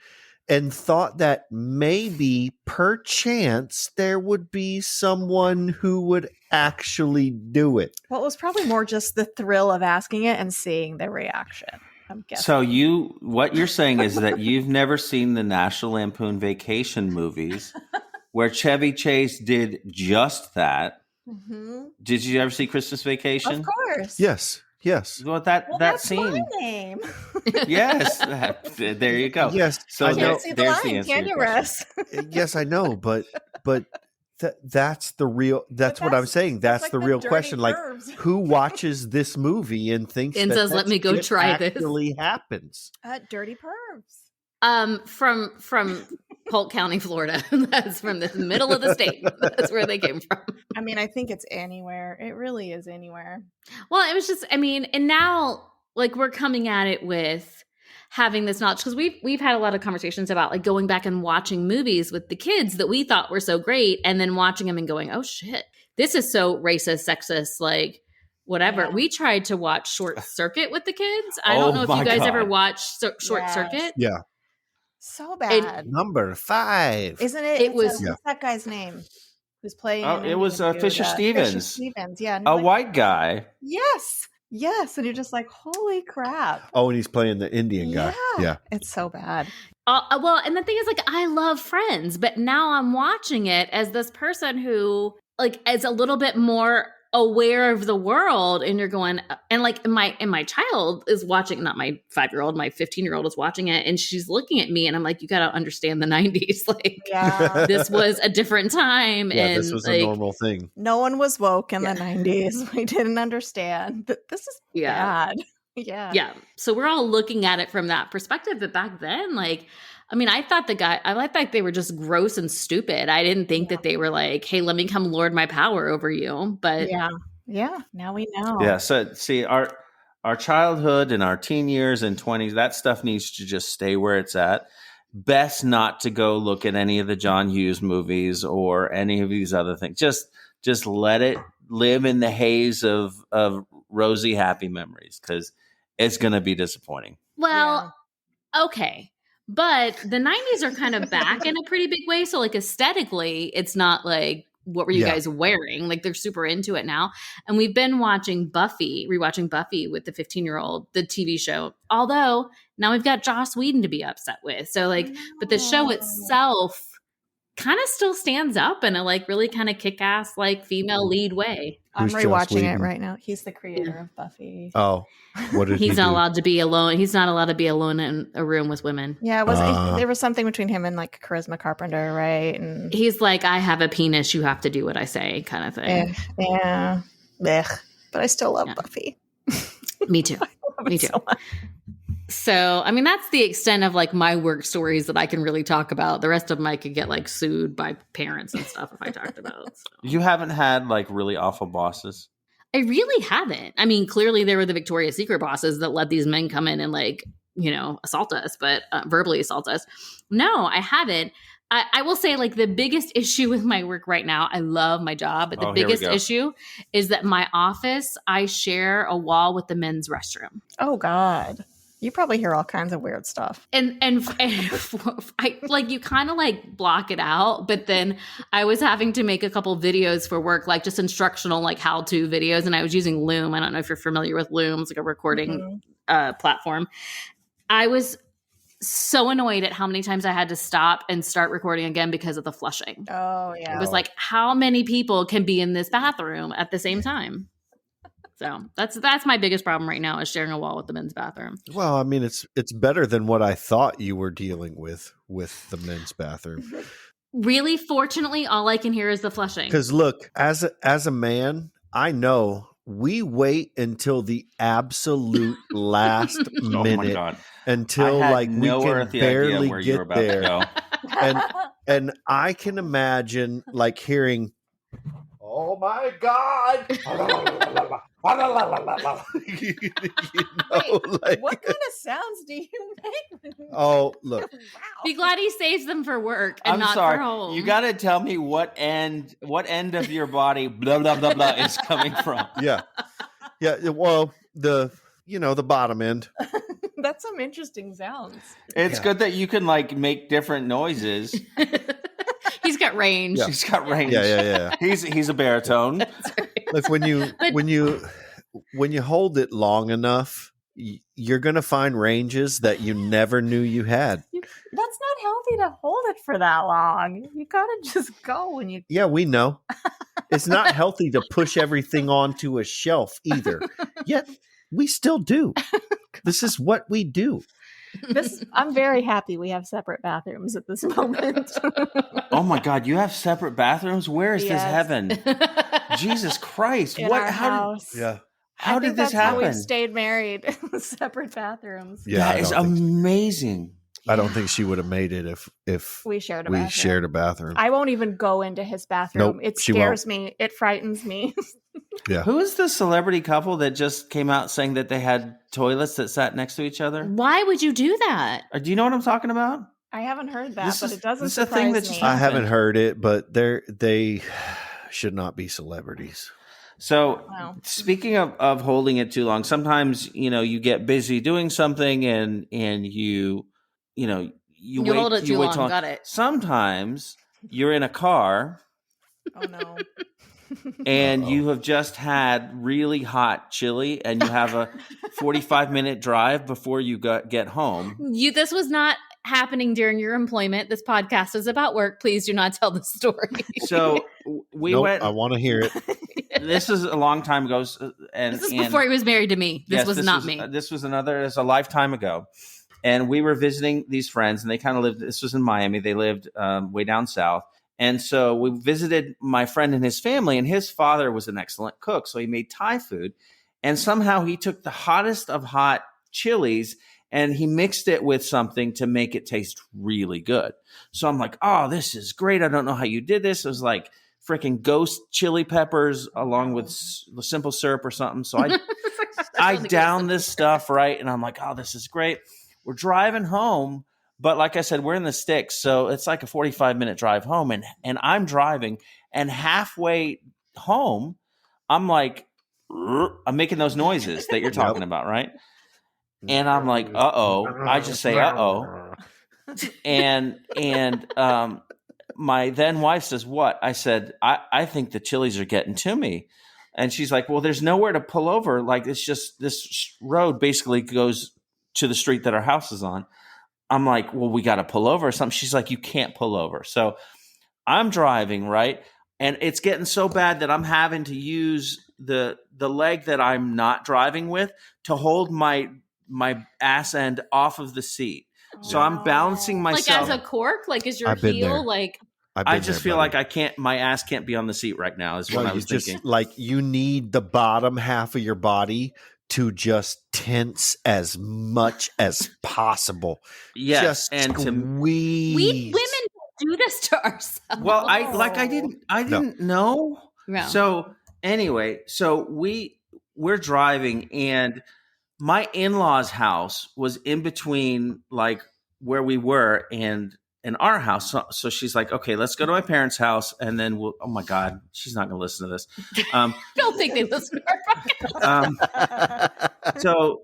thought that maybe perchance there would be someone who would actually do it? Well, it was probably more just the thrill of asking it and seeing the reaction. I'm guessing. So what you're saying is that you've never seen the National Lampoon Vacation movies where Chevy Chase did just that. Mm-hmm. Did you ever see Christmas Vacation? Of course. Yes. Well, that that's scene. My name. Yes. There you go. Yes. So I can't see the there's line. the answer. Can you, Russ? Yes, I know, but that's the real. That's what I'm saying. That's like the the real dirty question. Like, pervs. who watches this movie and thinks And says, "Let me go try this." Actually happens. Dirty pervs. From Polk County, Florida. That's from the middle of the state. That's where they came from. I mean, I think it's anywhere. It really is anywhere. Well, it was just, I mean, and now like we're coming at it with having this knowledge because we've had a lot of conversations about like going back and watching movies with the kids that we thought were so great, and then watching them and going, oh shit, this is so racist, sexist, like whatever. Yeah. We tried to watch Short Circuit with the kids. I don't know if you guys ever watched Short Circuit. Yeah. So bad. Number 5. Isn't it? It was. What's that guy's name? Who's playing? It was Fisher Stevens. Fisher Stevens, yeah. A white guy. Yes. And you're just like, holy crap. Oh, and he's playing the Indian guy. Yeah. It's so bad. Well, and the thing is, like, I love Friends, but now I'm watching it as this person who, like, is a little bit more aware of the world, and you're going, and like my child is watching, not my 5-year-old, my 15-year-old is watching it, and she's looking at me, and I'm like, you got to understand the 90s, like this was a different time, and this was like, a normal thing. No one was woke in the 90s. We didn't understand that this is bad. Yeah. So we're all looking at it from that perspective, but back then, like, I mean, I thought they were just gross and stupid. I didn't think that they were like, hey, let me come lord my power over you. But yeah. Now we know. Yeah. So see, our childhood and our teen years and 20s, that stuff needs to just stay where it's at. Best not to go look at any of the John Hughes movies or any of these other things. Just let it live in the haze of rosy, happy memories, because it's going to be disappointing. Well, okay. But the 90s are kind of back in a pretty big way. So like aesthetically, it's not like, what were you guys wearing? Like they're super into it now. And we've been rewatching Buffy with the 15-year-old, the TV show. Although now we've got Joss Whedon to be upset with. So like, but the show itself kind of still stands up in a like really kind of kick-ass like female lead way. I'm Who's Joss rewatching it Whedon? right now. He's the creator of Buffy. Oh, what did he He's not do? allowed to be alone. He's not allowed to be alone in a room with women. Yeah, it was. There was something between him and like Charisma Carpenter, right? And He's like, I have a penis. You have to do what I say, kind of thing. yeah, blech. But I still love Yeah. Buffy. Me too. Me too. So much. So, I mean, that's the extent of like my work stories that I can really talk about. The rest of them I could get like sued by parents and stuff if I talked about. So. You haven't had like really awful bosses? I really haven't. I mean, clearly there were the Victoria's Secret bosses that let these men come in and like, assault us, but verbally assault us. No, I haven't. I will say like the biggest issue with my work right now, I love my job, but the biggest issue is that my office, I share a wall with the men's restroom. Oh God. You probably hear all kinds of weird stuff. And I like you kind of like block it out, but then I was having to make a couple videos for work, like just instructional, like how-to videos, and I was using Loom. I don't know if you're familiar with Loom. It's like a recording platform. I was so annoyed at how many times I had to stop and start recording again because of the flushing. Oh yeah. It was like, how many people can be in this bathroom at the same time? So that's my biggest problem right now is sharing a wall with the men's bathroom. Well, I mean, it's better than what I thought you were dealing with the men's bathroom. Really, fortunately, all I can hear is the flushing. Because look, as a man, I know we wait until the absolute last Oh my minute God. until I had like no we can earthly barely idea where you were get about to there. go. And I can imagine like hearing, "Oh my God!" you know, Wait, what kind of sounds do you make? Oh, look. Wow. Be glad he saves them for work and I'm not sorry. for home. You got to tell me what end of your body blah blah blah blah is coming from. Yeah. Well, the bottom end. That's some interesting sounds. It's good that you can like make different noises. He's got range. Yeah. He's got range. Yeah. He's a baritone. Look, when you hold it long enough, you're going to find ranges that you never knew you had. That's not healthy to hold it for that long. You gotta just go when you. Yeah, we know. It's not healthy to push everything onto a shelf either. Yet we still do. This is what we do. I'm very happy we have separate bathrooms at this moment. Oh my God, you have separate bathrooms? Where is this Yes. heaven? Jesus Christ! In our house. How did this that's how happen? we've stayed married. Separate bathrooms. Yeah, That is amazing. I don't think she would have made it if We shared a we bathroom. shared a bathroom. I won't even go into his bathroom. Nope, It she scares me. It frightens me. Yeah. Who is the celebrity couple that just came out saying that they had toilets that sat next to each other? Why would you do that? Do you know what I'm talking about? I haven't heard that, This but is- it doesn't this is a surprise thing that me. just I haven't heard it, but they should not be celebrities. So Wow. speaking of holding it too long, sometimes you get busy doing something and you wait, hold it too wait long. Got it. Sometimes you're in a car Oh no. and you have just had really hot chili and you have a 45-minute drive before you get home. This was not happening during your employment. This podcast is about work. Please do not tell the story. So we Nope, went. I want to hear it. This is a long time ago, and This is before he was married to me. This yes, was not me. This was a lifetime ago, and we were visiting these friends, and they kind of lived. This was in Miami. They lived way down south, and so we visited my friend and his family. And his father was an excellent cook, so he made Thai food, and somehow he took the hottest of hot chilies and he mixed it with something to make it taste really good. So I'm like, oh, this is great. I don't know how you did this. It was like freaking ghost chili peppers along with simple syrup or something. So I down this stuff, right? And I'm like, oh, this is great. We're driving home. But like I said, we're in the sticks. So it's like a 45-minute drive home. And I'm driving. And halfway home, I'm like, I'm making those noises that you're talking about, right? And I'm like, uh-oh. I just say, uh-oh. And my then wife says, what? I said, I think the chilies are getting to me. And she's like, well, there's nowhere to pull over. Like, it's just this road basically goes to the street that our house is on. I'm like, well, we got to pull over or something. She's like, you can't pull over. So I'm driving, right? And it's getting so bad that I'm having to use the leg that I'm not driving with to hold my ass end off of the seat. So I'm balancing Like myself. as a cork? Like is your I've been there. heel like I just feel like I can't. My ass can't be on the seat right now. Is what I was thinking. Like you need the bottom half of your body to just tense as much as possible. Yes, just and squeeze. we women do this to ourselves. Well, I didn't know. No. So anyway, so we're driving, and my in-laws' house was in between like where we were and our house. So she's like, okay, let's go to my parents' house, and then we'll. Oh my God, she's not going to listen to this. I don't think they listen to our podcast. So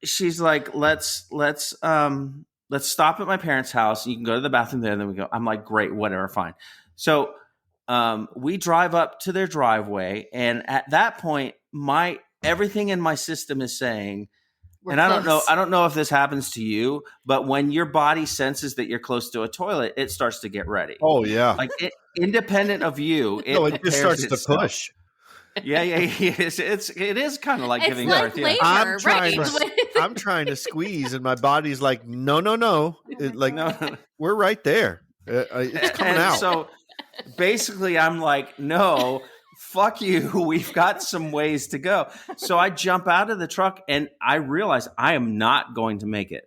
she's like, let's stop at my parents' house. You can go to the bathroom there, and then we go. I'm like, great, whatever, fine. So we drive up to their driveway, and at that point, everything in my system is saying. And I don't know if this happens to you, but when your body senses that you're close to a toilet, it starts to get ready. Oh yeah, like independent of you, it just starts to push. Yeah. It is kind of like it's giving like birth. labor, I'm trying to squeeze, and my body's like, no. No. We're right there. It's coming out. So basically, I'm like, no. Fuck you. We've got some ways to go. So I jump out of the truck and I realize I am not going to make it.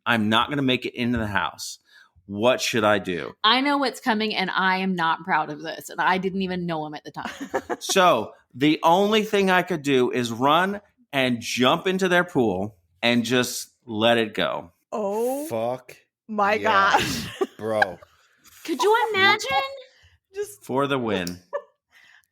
I'm not going to make it into the house. What should I do? I know what's coming and I am not proud of this. And I didn't even know him at the time. So the only thing I could do is run and jump into their pool and just let it go. Oh, fuck my gosh. Bro. Could you imagine? Just for the win.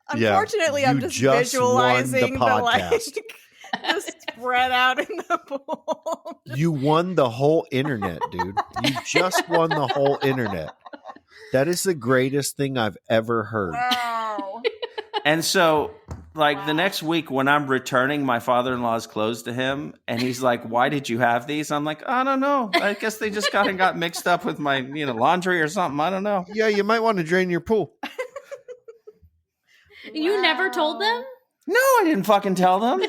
Unfortunately, I'm just visualizing the like just spread out in the pool. You won the whole internet, dude. You just won the whole internet. That is the greatest thing I've ever heard. Wow. And so, like the next week when I'm returning my father-in-law's clothes to him, and he's like, "Why did you have these?" I'm like, "I don't know. I guess they just kind of got mixed up with my, laundry or something. I don't know." Yeah, you might want to drain your pool. You never told them? No, I didn't fucking tell them.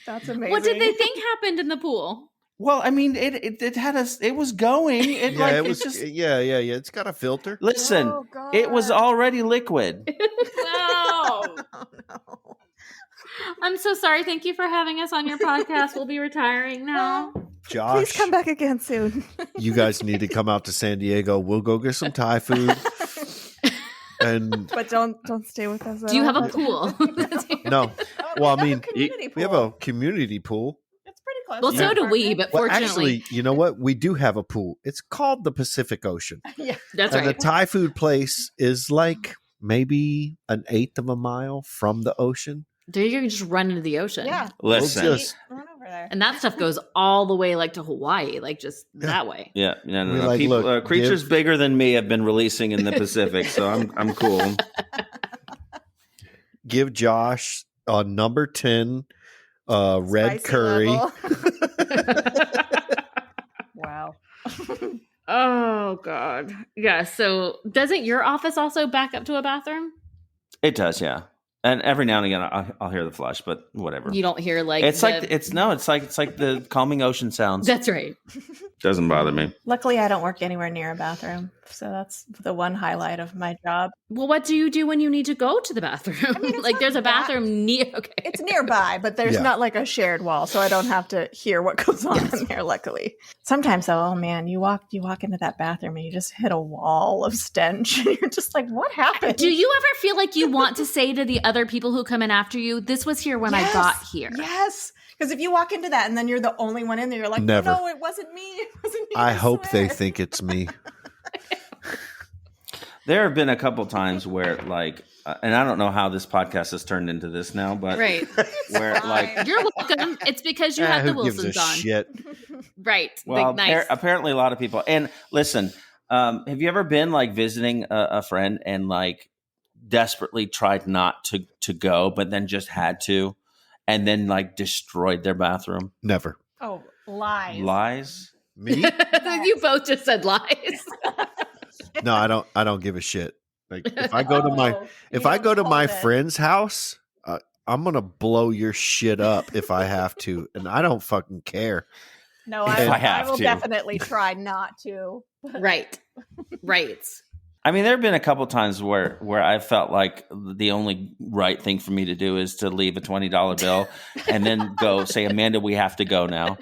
That's amazing. What did they think happened in the pool? Well, I mean, it had it was going. It's got a filter. Listen, it was already liquid. Wow. Oh, no. I'm so sorry. Thank you for having us on your podcast. We'll be retiring now. Josh, please come back again soon. You guys need to come out to San Diego. We'll go get some Thai food. But don't stay with us. Do you have a pool? No. Well, I mean, we have a community pool. It's pretty close. Well, so do we, but fortunately. Actually, you know what? We do have a pool. It's called the Pacific Ocean. Yeah. That's and right. the Thai food place is like maybe 1/8 of a mile from the ocean. There you can just run into the ocean. Yeah. Listen. We'll just, Run over there. And that stuff goes all the way like to Hawaii, like just that way. Yeah, no. Like, People, look, creatures bigger than me have been releasing in the Pacific, so I'm cool. give Josh a number 10 red Spicy curry. level. Wow. Oh, God. Yeah. So doesn't your office also back up to a bathroom? It does, yeah. And every now and again, I'll hear the flush, but whatever. You don't hear like it's like the calming ocean sounds. That's right. Doesn't bother me. Luckily, I don't work anywhere near a bathroom, so that's the one highlight of my job. Well, what do you do when you need to go to the bathroom? I mean, it's like not there's a that- bathroom near. Okay, It's nearby, but there's Yeah. not like a shared wall, so I don't have to hear what goes on in there. Luckily, sometimes though, oh man, you walk into that bathroom and you just hit a wall of stench, and you're just like, what happened? Do you ever feel like you want to say to the other people who come in after you, "This was here when I got here"? Yes. Because if you walk into that and then you're the only one in there, you're like, Never. no, it wasn't me. It wasn't me. I hope they swear." think it's me. There have been a couple times where, like, and I don't know how this podcast has turned into this now, but Right. where, like, You're welcome. It's because you have the who gives Wilsons a on. shit? Right. well, nice. apparently a lot of people. And listen, have you ever been like visiting a friend and like desperately tried not to go, but then just had to, and then like destroyed their bathroom? Never. Oh, lies. Lies. Me? You both just said lies. No, I don't give a shit. Like if I go to my friend's house, I'm gonna blow your shit up if I have to, and I don't fucking care. No, If I will definitely try not to. Right. I mean, there have been a couple times where I felt like the only right thing for me to do is to leave a $20 bill and then go say, Amanda, we have to go now.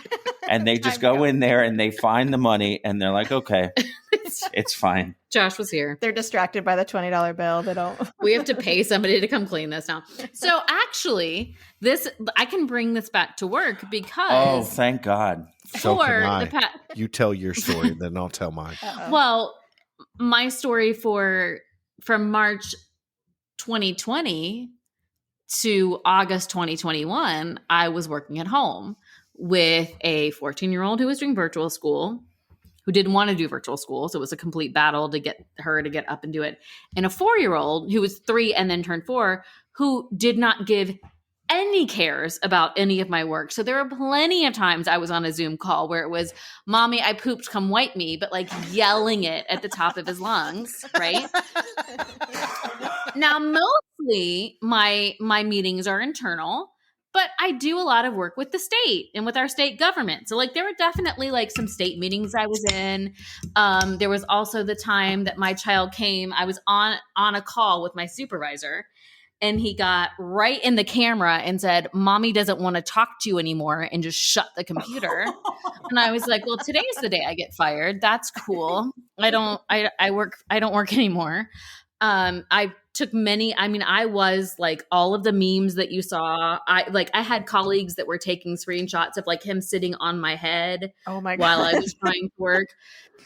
And they just go in there and they find the money and they're like, okay, it's fine. Josh was here. They're distracted by the $20 bill. They don't. We have to pay somebody to come clean this now. So actually, I can bring this back to work because. Oh, thank God. So can I. You tell your story, then I'll tell mine. Well, my story from March 2020 to August 2021, I was working at home with a 14-year-old who was doing virtual school, who didn't want to do virtual school. So it was a complete battle to get her to get up and do it. And a 4-year-old who was 3 and then turned 4, who did not give any cares about any of my work. So there were plenty of times I was on a Zoom call where it was, Mommy, I pooped, come wipe me, but like yelling it at the top of his lungs, right? Now, mostly my meetings are internal, but I do a lot of work with the state and with our state government. So like there were definitely like some state meetings I was in. There was also the time that my child came, I was on a call with my supervisor. And he got right in the camera and said, Mommy doesn't want to talk to you anymore, and just shut the computer. And I was like, well, today's the day I get fired. That's cool. I don't work anymore. I took I was like all of the memes that you saw. I had colleagues that were taking screenshots of like him sitting on my head while I was trying to work.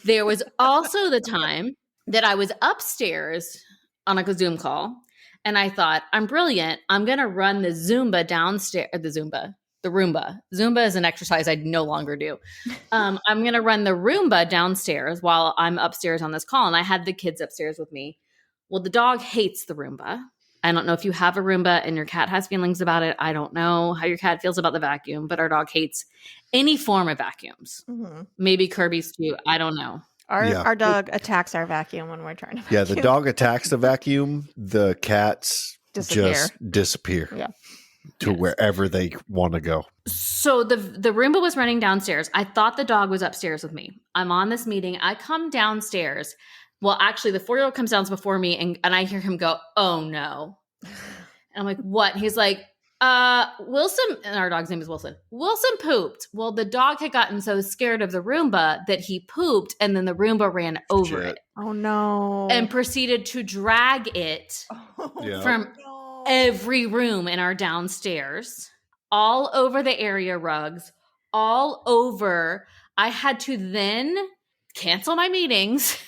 There was also the time that I was upstairs on a Zoom call. And I thought, I'm brilliant. I'm going to run the Zumba downstairs, the Roomba. Zumba is an exercise I no longer do. I'm going to run the Roomba downstairs while I'm upstairs on this call. And I had the kids upstairs with me. Well, the dog hates the Roomba. I don't know if you have a Roomba and your cat has feelings about it. I don't know how your cat feels about the vacuum, but our dog hates any form of vacuums. Mm-hmm. Maybe Kirby's too. I don't know. Our dog attacks our vacuum when we're trying to vacuum. Yeah, the dog attacks the vacuum. The cats just disappear to wherever they want to go. So the Roomba was running downstairs. I thought the dog was upstairs with me. I'm on this meeting. I come downstairs. Well, actually, the 4-year-old comes down before me, and I hear him go, oh, no. And I'm like, what? He's like, Wilson, and our dog's name is Wilson. Wilson pooped. Well, the dog had gotten so scared of the Roomba that he pooped, and then the Roomba ran over it. Oh, no. And proceeded to drag it from every room in our downstairs, all over the area rugs, all over. I had to then cancel my meetings.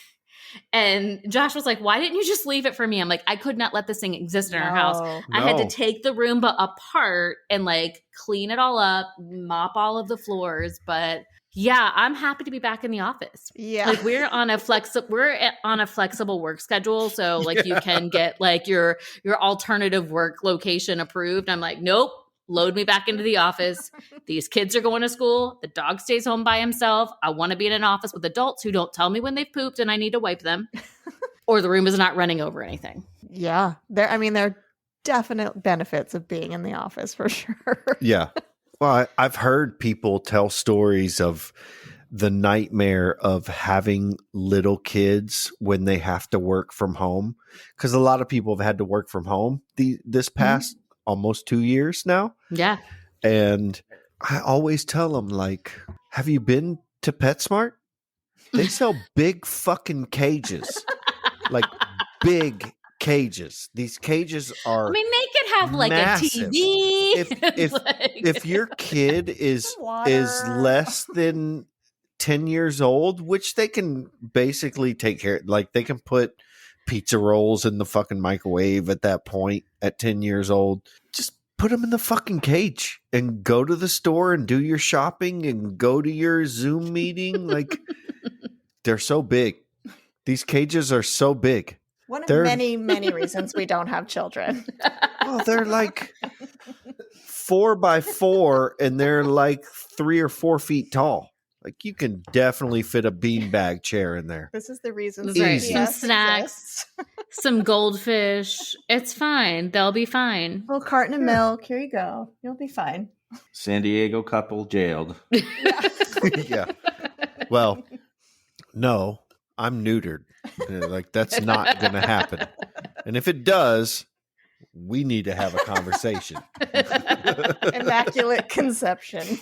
And Josh was like, why didn't you just leave it for me? I'm like, I could not let this thing exist in our house. I had to take the Roomba apart and like clean it all up, mop all of the floors. But yeah, I'm happy to be back in the office. Yeah. Like we're on a flexible work schedule. So like you can get like your alternative work location approved. I'm like, nope. Load me back into the office. These kids are going to school. The dog stays home by himself. I want to be in an office with adults who don't tell me when they've pooped and I need to wipe them, or the room is not running over anything. Yeah. There are definite benefits of being in the office for sure. Yeah. Well, I've heard people tell stories of the nightmare of having little kids when they have to work from home, because a lot of people have had to work from home this past almost 2 years now. Yeah. And I always tell them, like, have you been to PetSmart? They sell big fucking cages. Like big cages. These cages are they could have like massive. A TV. If your kid is less than 10 years old, which they can basically take care, like they can put pizza rolls in the fucking microwave at that point at 10 years old. Just put them in the fucking cage and go to the store and do your shopping and go to your Zoom meeting. Like they're so big. These cages are so big. One of many, many reasons we don't have children. Oh, they're like 4 by 4 and they're like 3 or 4 feet tall. Like you can definitely fit a beanbag chair in there. This is the reason. That's right. Easy. Some CPS snacks, exists. some goldfish. It's fine. They'll be fine. A little carton of milk. Here you go. You'll be fine. San Diego couple jailed. Yeah. Well, no, I'm neutered. Like that's not going to happen. And if it does, we need to have a conversation. Immaculate conception.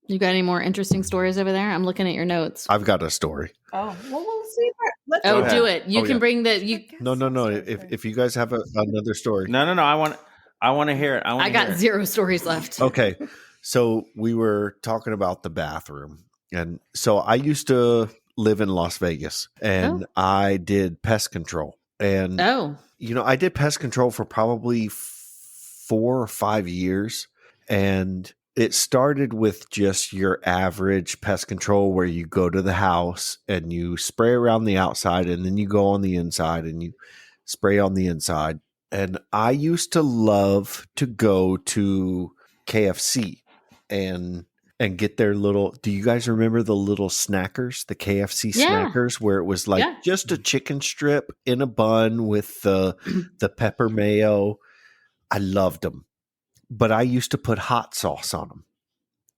You got any more interesting stories over there? I'm looking at your notes. I've got a story. Oh, well, we'll see. Let's Oh, ahead. do it. You Oh, can yeah. bring the. You. No. If you guys have another story. No. I want to hear it. I got 0 stories left. Okay. So we were talking about the bathroom. And so I used to live in Las Vegas and I did pest control. And, Oh, I did pest control for probably 4 or 5 years. And it started with just your average pest control where you go to the house and you spray around the outside and then you go on the inside and you spray on the inside. And I used to love to go to KFC and get their little, do you guys remember the little snackers, the KFC Yeah. snackers, where it was like Yeah. just a chicken strip in a bun with the pepper mayo? I loved them. But I used to put hot sauce on them.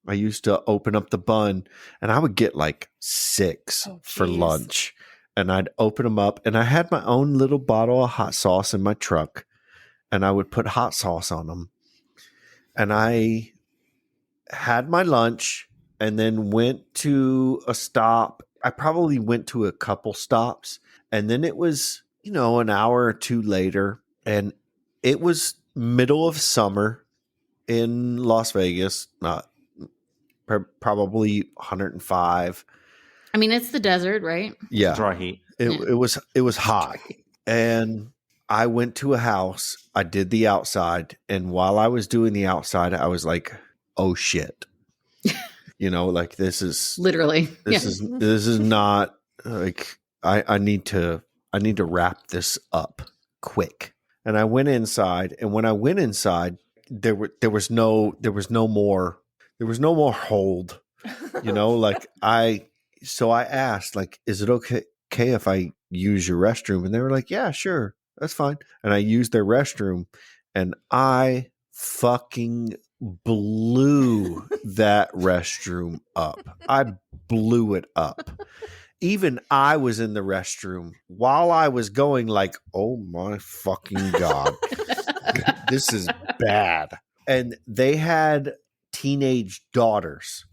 I used to open up the bun and I would get like 6 for geez. lunch. And I'd open them up and I had my own little bottle of hot sauce in my truck and I would put hot sauce on them. And I had my lunch and then went to a stop. I probably went to a couple stops and then it was, an hour or 2 later and it was middle of summer in Las Vegas, probably 105. I mean, it's the desert, right? Yeah. Dry heat. It was hot. And I went to a house. I did the outside. And while I was doing the outside, I was like, oh shit. Like this is Literally. this is not like I need to wrap this up quick. And I went inside. And when I went inside, there was no more hold. So I asked, like, is it okay if I use your restroom? And they were like, yeah, sure. That's fine. And I used their restroom and I fucking blew that restroom up. I blew it up. Even I was in the restroom while I was going like, oh my fucking God, this is bad. And they had teenage daughters.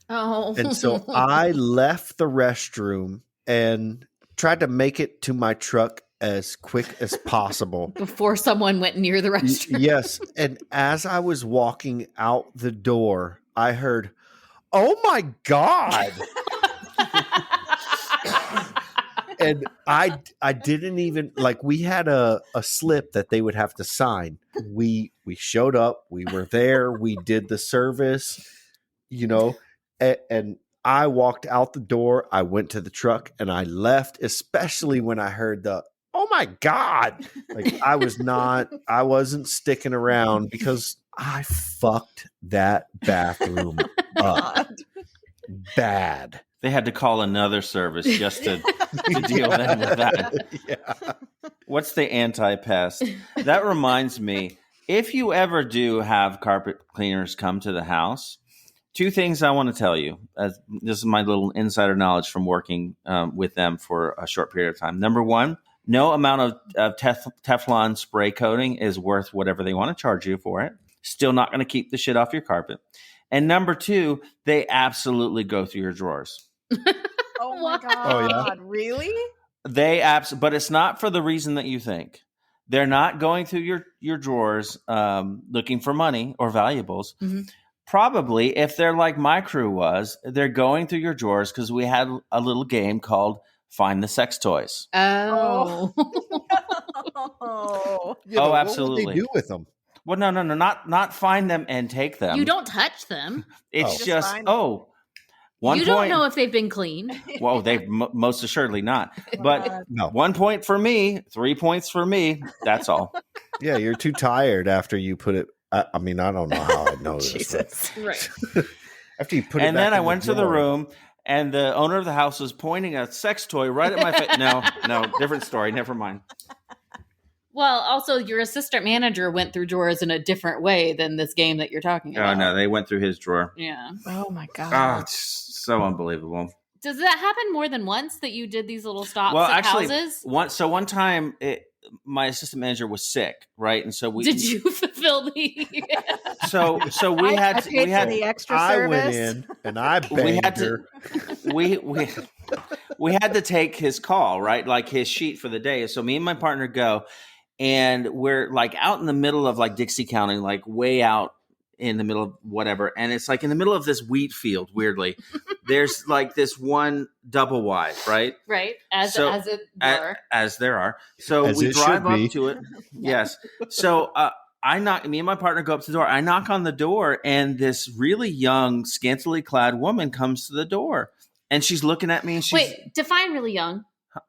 Oh. And so I left the restroom and tried to make it to my truck as quick as possible. Before someone went near the restroom. Yes. And as I was walking out the door, I heard, oh my God. And I didn't even we had a slip that they would have to sign. We showed up, we were there, we did the service, and I walked out the door, I went to the truck and I left, especially when I heard the, oh my God, I wasn't sticking around because I fucked that bathroom up bad. They had to call another service just to deal with that. Yeah. What's the anti-pest? That reminds me, if you ever do have carpet cleaners come to the house, 2 things I want to tell you. This is my little insider knowledge from working with them for a short period of time. Number 1, no amount of Teflon spray coating is worth whatever they want to charge you for it. Still not going to keep the shit off your carpet. And number 2, they absolutely go through your drawers. Oh my God. Oh, yeah? Really? But it's not for the reason that you think. They're not going through your drawers looking for money or valuables. Mm-hmm. Probably, if they're like my crew was, they're going through your drawers because we had a little game called Find the Sex Toys. Oh. Oh. Yeah, Oh, but absolutely. What would they do with them? Well, no, not find them and take them. You don't touch them. It's Just just, find them. one You point. don't know if they've been cleaned. Well, they've most assuredly not. But God. No. 1 point for me, 3 points for me. That's all. Yeah, you're too tired after you put it. I mean, I don't know how I know this. Jesus. Right. After you put it And back then I in went to the drawer. room, and the owner of the house was pointing a sex toy right at my face. No, different story. Never mind. Well, also your assistant manager went through drawers in a different way than this game that you're talking about. Oh no, they went through his drawer. Yeah. Oh my Oh, god. it's so unbelievable. Does that happen more than once that you did these little stops Well, at actually, houses? one time my assistant manager was sick, right? And so we Did you fulfill the? So we I had paid we for had the extra I service. went in and I we banged had her. to we had to take his call, right? Like his sheet for the day. So me and my partner go, and we're like out in the middle of like Dixie County, like way out in the middle of whatever. And it's like in the middle of this wheat field, weirdly. There's like this one double wide, right? Right. As it were. As there are. So As we it drive should be. up to it. Yes. So me and my partner go up to the door. I knock on the door, and this really young, scantily clad woman comes to the door. And she's looking at me, and she's Wait, define really young.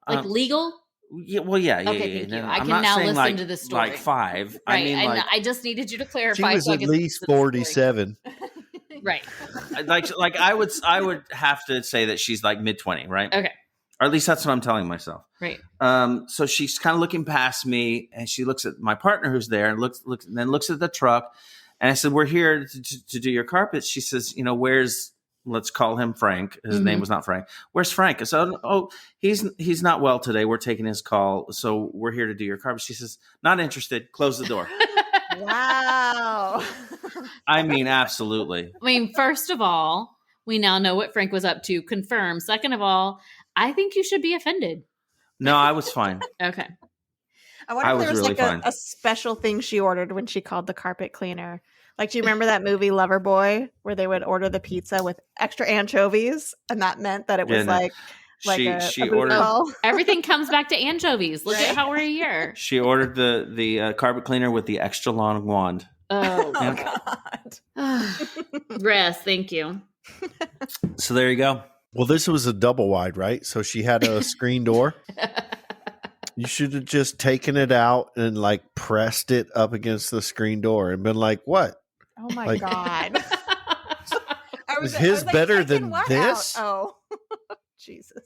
Like legal? Yeah, well, yeah. Okay, thank you. No, I I'm can not now saying listen like, to this story. like 5. Right. I mean, like, I just needed you to She clarify. was so I at could least listen to the story. 47. Right. like I would have to say that she's like mid-20, right? Okay. Or at least that's what I'm telling myself. Right. So she's kind of looking past me, and she looks at my partner who's there, and looks, and then looks at the truck. And I said, "We're here to do your carpet." She says, "Where's?" Let's call him Frank. His name was not Frank. Where's Frank? I said, "Oh, he's not well today. We're taking his call, so we're here to do your carpet." She says, "Not interested. Close the door." Wow. I mean, absolutely. I mean, first of all, we now know what Frank was up to. Confirm. Second of all, I think you should be offended. No, I was fine. Okay. I wonder I if was there was really like fine. a special thing she ordered when she called the carpet cleaner. Like, do you remember that movie Loverboy where they would order the pizza with extra anchovies, and that meant that it was Yeah, no. like She a booty ordered call? Everything comes back to anchovies. Look at how we're here. She ordered the carpet cleaner with the extra long wand. Oh, God. Rest. Thank you. So there you go. Well, this was a double wide, right? So she had a screen door. You should have just taken it out and like pressed it up against the screen door and been like, "What? Oh my Like- God. Is his better taking than what this?" out? Oh, Jesus.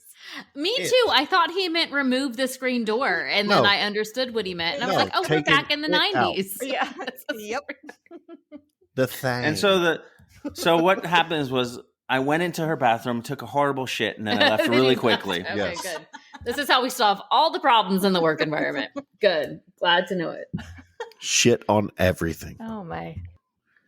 Me too. I thought he meant remove the screen door, and then No. I understood what he meant. And I was No, like, oh, we're taking back in the it out. 90s. Yeah. Yep. The thing. And so what happens was I went into her bathroom, took a horrible shit, and then I left really quickly. Okay, Yes. good. This is how we solve all the problems in the work environment. Good. Glad to know it. shit on everything. Oh my.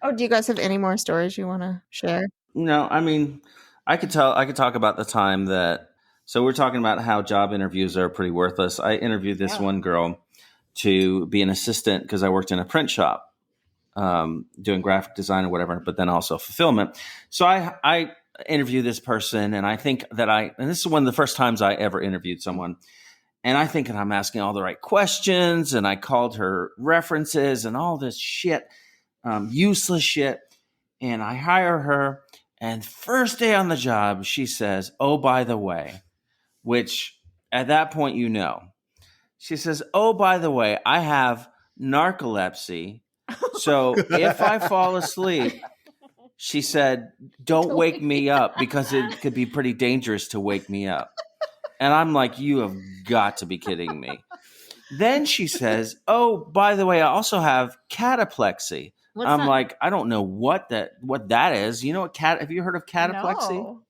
Oh, do you guys have any more stories you want to share? No, I mean, I could talk about the time that. So we're talking about how job interviews are pretty worthless. I interviewed this one girl to be an assistant because I worked in a print shop, doing graphic design or whatever, but then also fulfillment. So I interviewed this person, and I think that and this is one of the first times I ever interviewed someone. And I think that I'm asking all the right questions, and I called her references and all this shit, useless shit. And I hire her, and first day on the job, she says, "Oh, by the way," which at that point, she says, "Oh, by the way, I have narcolepsy. So if I fall asleep," she said, "don't wake me up because it could be pretty dangerous to wake me up." And I'm like, you have got to be kidding me. Then she says, "Oh, by the way, I also have cataplexy." What's I'm that? like, I don't know what that is. You know what have you heard of cataplexy? No.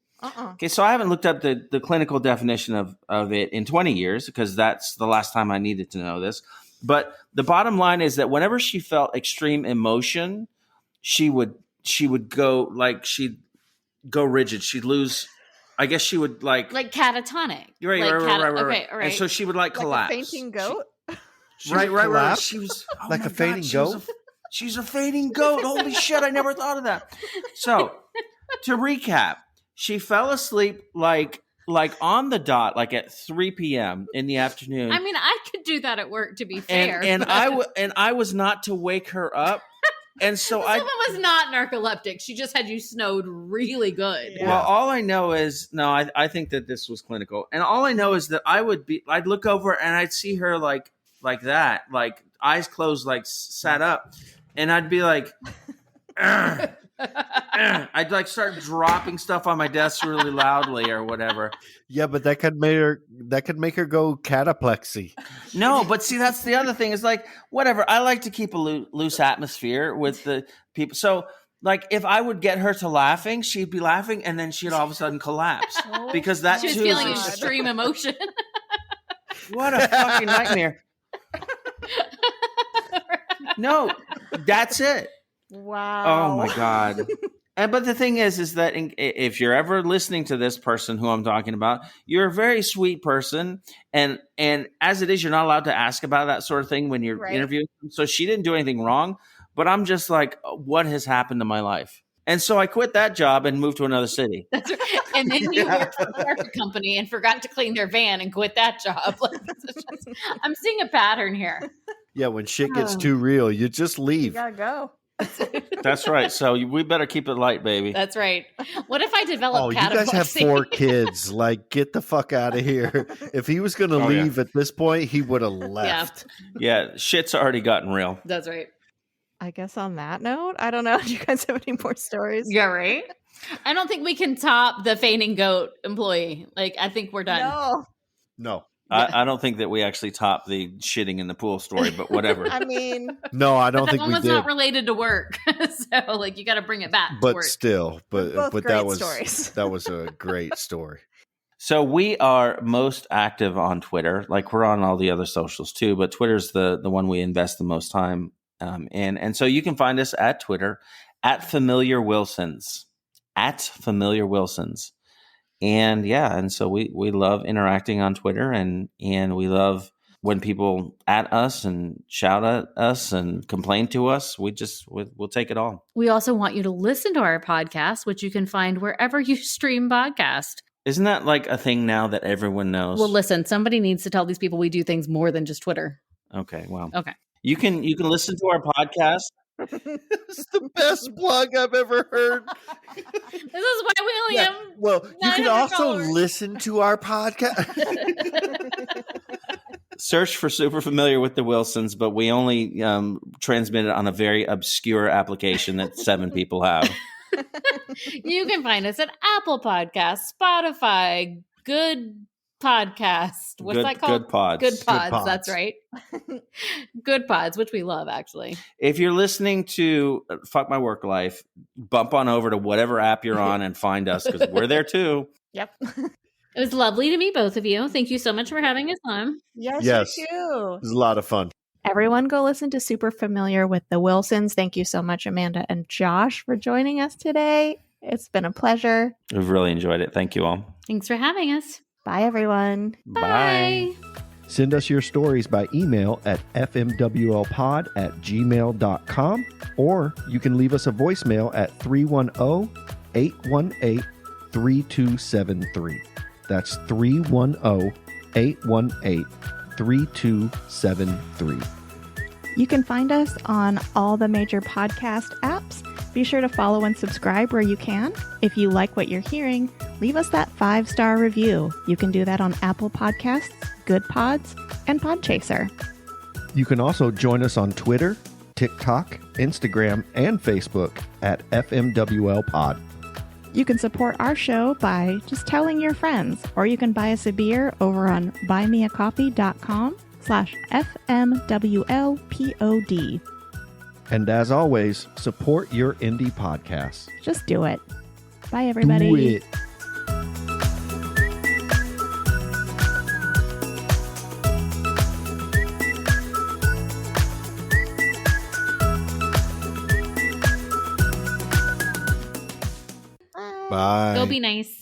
Okay, so I haven't looked up the clinical definition of it in 20 years because that's the last time I needed to know this. But the bottom line is that whenever she felt extreme emotion, she would go she'd go rigid. She'd lose. I guess she would like catatonic. right. Okay, all And right. so she would collapse. Like a fainting goat? Right. collapse? She was Like my a fainting goat? She's a fainting goat. Holy shit! I never thought of that. So to recap, she fell asleep like on the dot, like at 3 p.m. in the afternoon. I mean, I could do that at work, to be fair. and I was not to wake her up, and so This woman was not narcoleptic. She just had you snowed really good. Yeah. Well, all I know is I think that this was clinical, and all I know is that I'd look over and I'd see her like that, like eyes closed, like sat up, and I'd be like, "Ugh." I'd like start dropping stuff on my desk really loudly or whatever. Yeah, but that could make her go cataplexy. No, but see, that's the other thing is like, whatever. I like to keep a loose atmosphere with the people. So like if I would get her to laughing, she'd be laughing and then she'd all of a sudden collapse because that She was too feeling is extreme emotion. what a fucking nightmare. No, that's it. Wow. Oh my God. But the thing is that if you're ever listening to this person who I'm talking about, you're a very sweet person. And as it is, you're not allowed to ask about that sort of thing when you're interviewing them. So she didn't do anything wrong, but I'm just like, what has happened to my life? And so I quit that job and moved to another city. That's right. And then you worked for a carpet company and forgot to clean their van and quit that job. Like, I'm seeing a pattern here. Yeah, when shit gets too real, you just You leave. gotta go. That's right. So we better keep it light, baby. That's right. What if I develop You guys have cataplexy? 4 kids. Like, get the fuck out of here. If he was going to leave at this point, he would have left. Yeah, shit's already gotten real. That's right. I guess on that note, I don't know. Do you guys have any more stories? Yeah, right. I don't think we can top the fainting goat employee. Like, I think we're done. No. I don't think that we actually topped the shitting in the pool story, but whatever. I mean, No, I don't But that think one we was did. not related to work. So, like, you got to bring it back to But work. still, both but great that was stories. that was a great story. So we are most active on Twitter. Like we're on all the other socials too, but Twitter's the one we invest the most time in. And so you can find us at Twitter at Familiar Wilsons. And so we love interacting on Twitter and we love when people at us and shout at us and complain to us. We'll take it all. We also want you to listen to our podcast, which you can find wherever you stream podcast. Isn't that like a thing now that everyone knows? Well, listen, somebody needs to tell these people we do things more than just Twitter. Okay, well. Okay. You can listen to our podcast. It's the best plug I've ever heard. This is why we only have Well, you can 900 also followers. listen to our podcast. Search for Super Familiar with the Wilsons, but we only transmit it on a very obscure application that 7 people have. You can find us at Apple Podcasts, Spotify, Good Podcast. What's that called? Good Pods. Good Pods. Pods. That's right. Good Pods, which we love, actually. If you're listening to Fuck My Work Life, bump on over to whatever app you're on and find us because we're there too. Yep. It was lovely to meet both of you. Thank you so much for having us on. Yes, Yes. you too. It was a lot of fun. Everyone go listen to Super Familiar with the Wilsons. Thank you so much, Amanda and Josh, for joining us today. It's been a pleasure. We've really enjoyed it. Thank you all. Thanks for having us. Bye, everyone. Bye. Send us your stories by email at fmwlpod@gmail.com, or you can leave us a voicemail at 310-818-3273. That's 310-818-3273. You can find us on all the major podcast apps. Be sure to follow and subscribe where you can. If you like what you're hearing, leave us that 5-star review. You can do that on Apple Podcasts, Good Pods, and Podchaser. You can also join us on Twitter, TikTok, Instagram, and Facebook at FMWL Pod. You can support our show by just telling your friends, or you can buy us a beer over on buymeacoffee.com/FMWLPOD. And as always, support your indie podcasts. Just do it. Bye, everybody. Do it. Bye. Go be nice.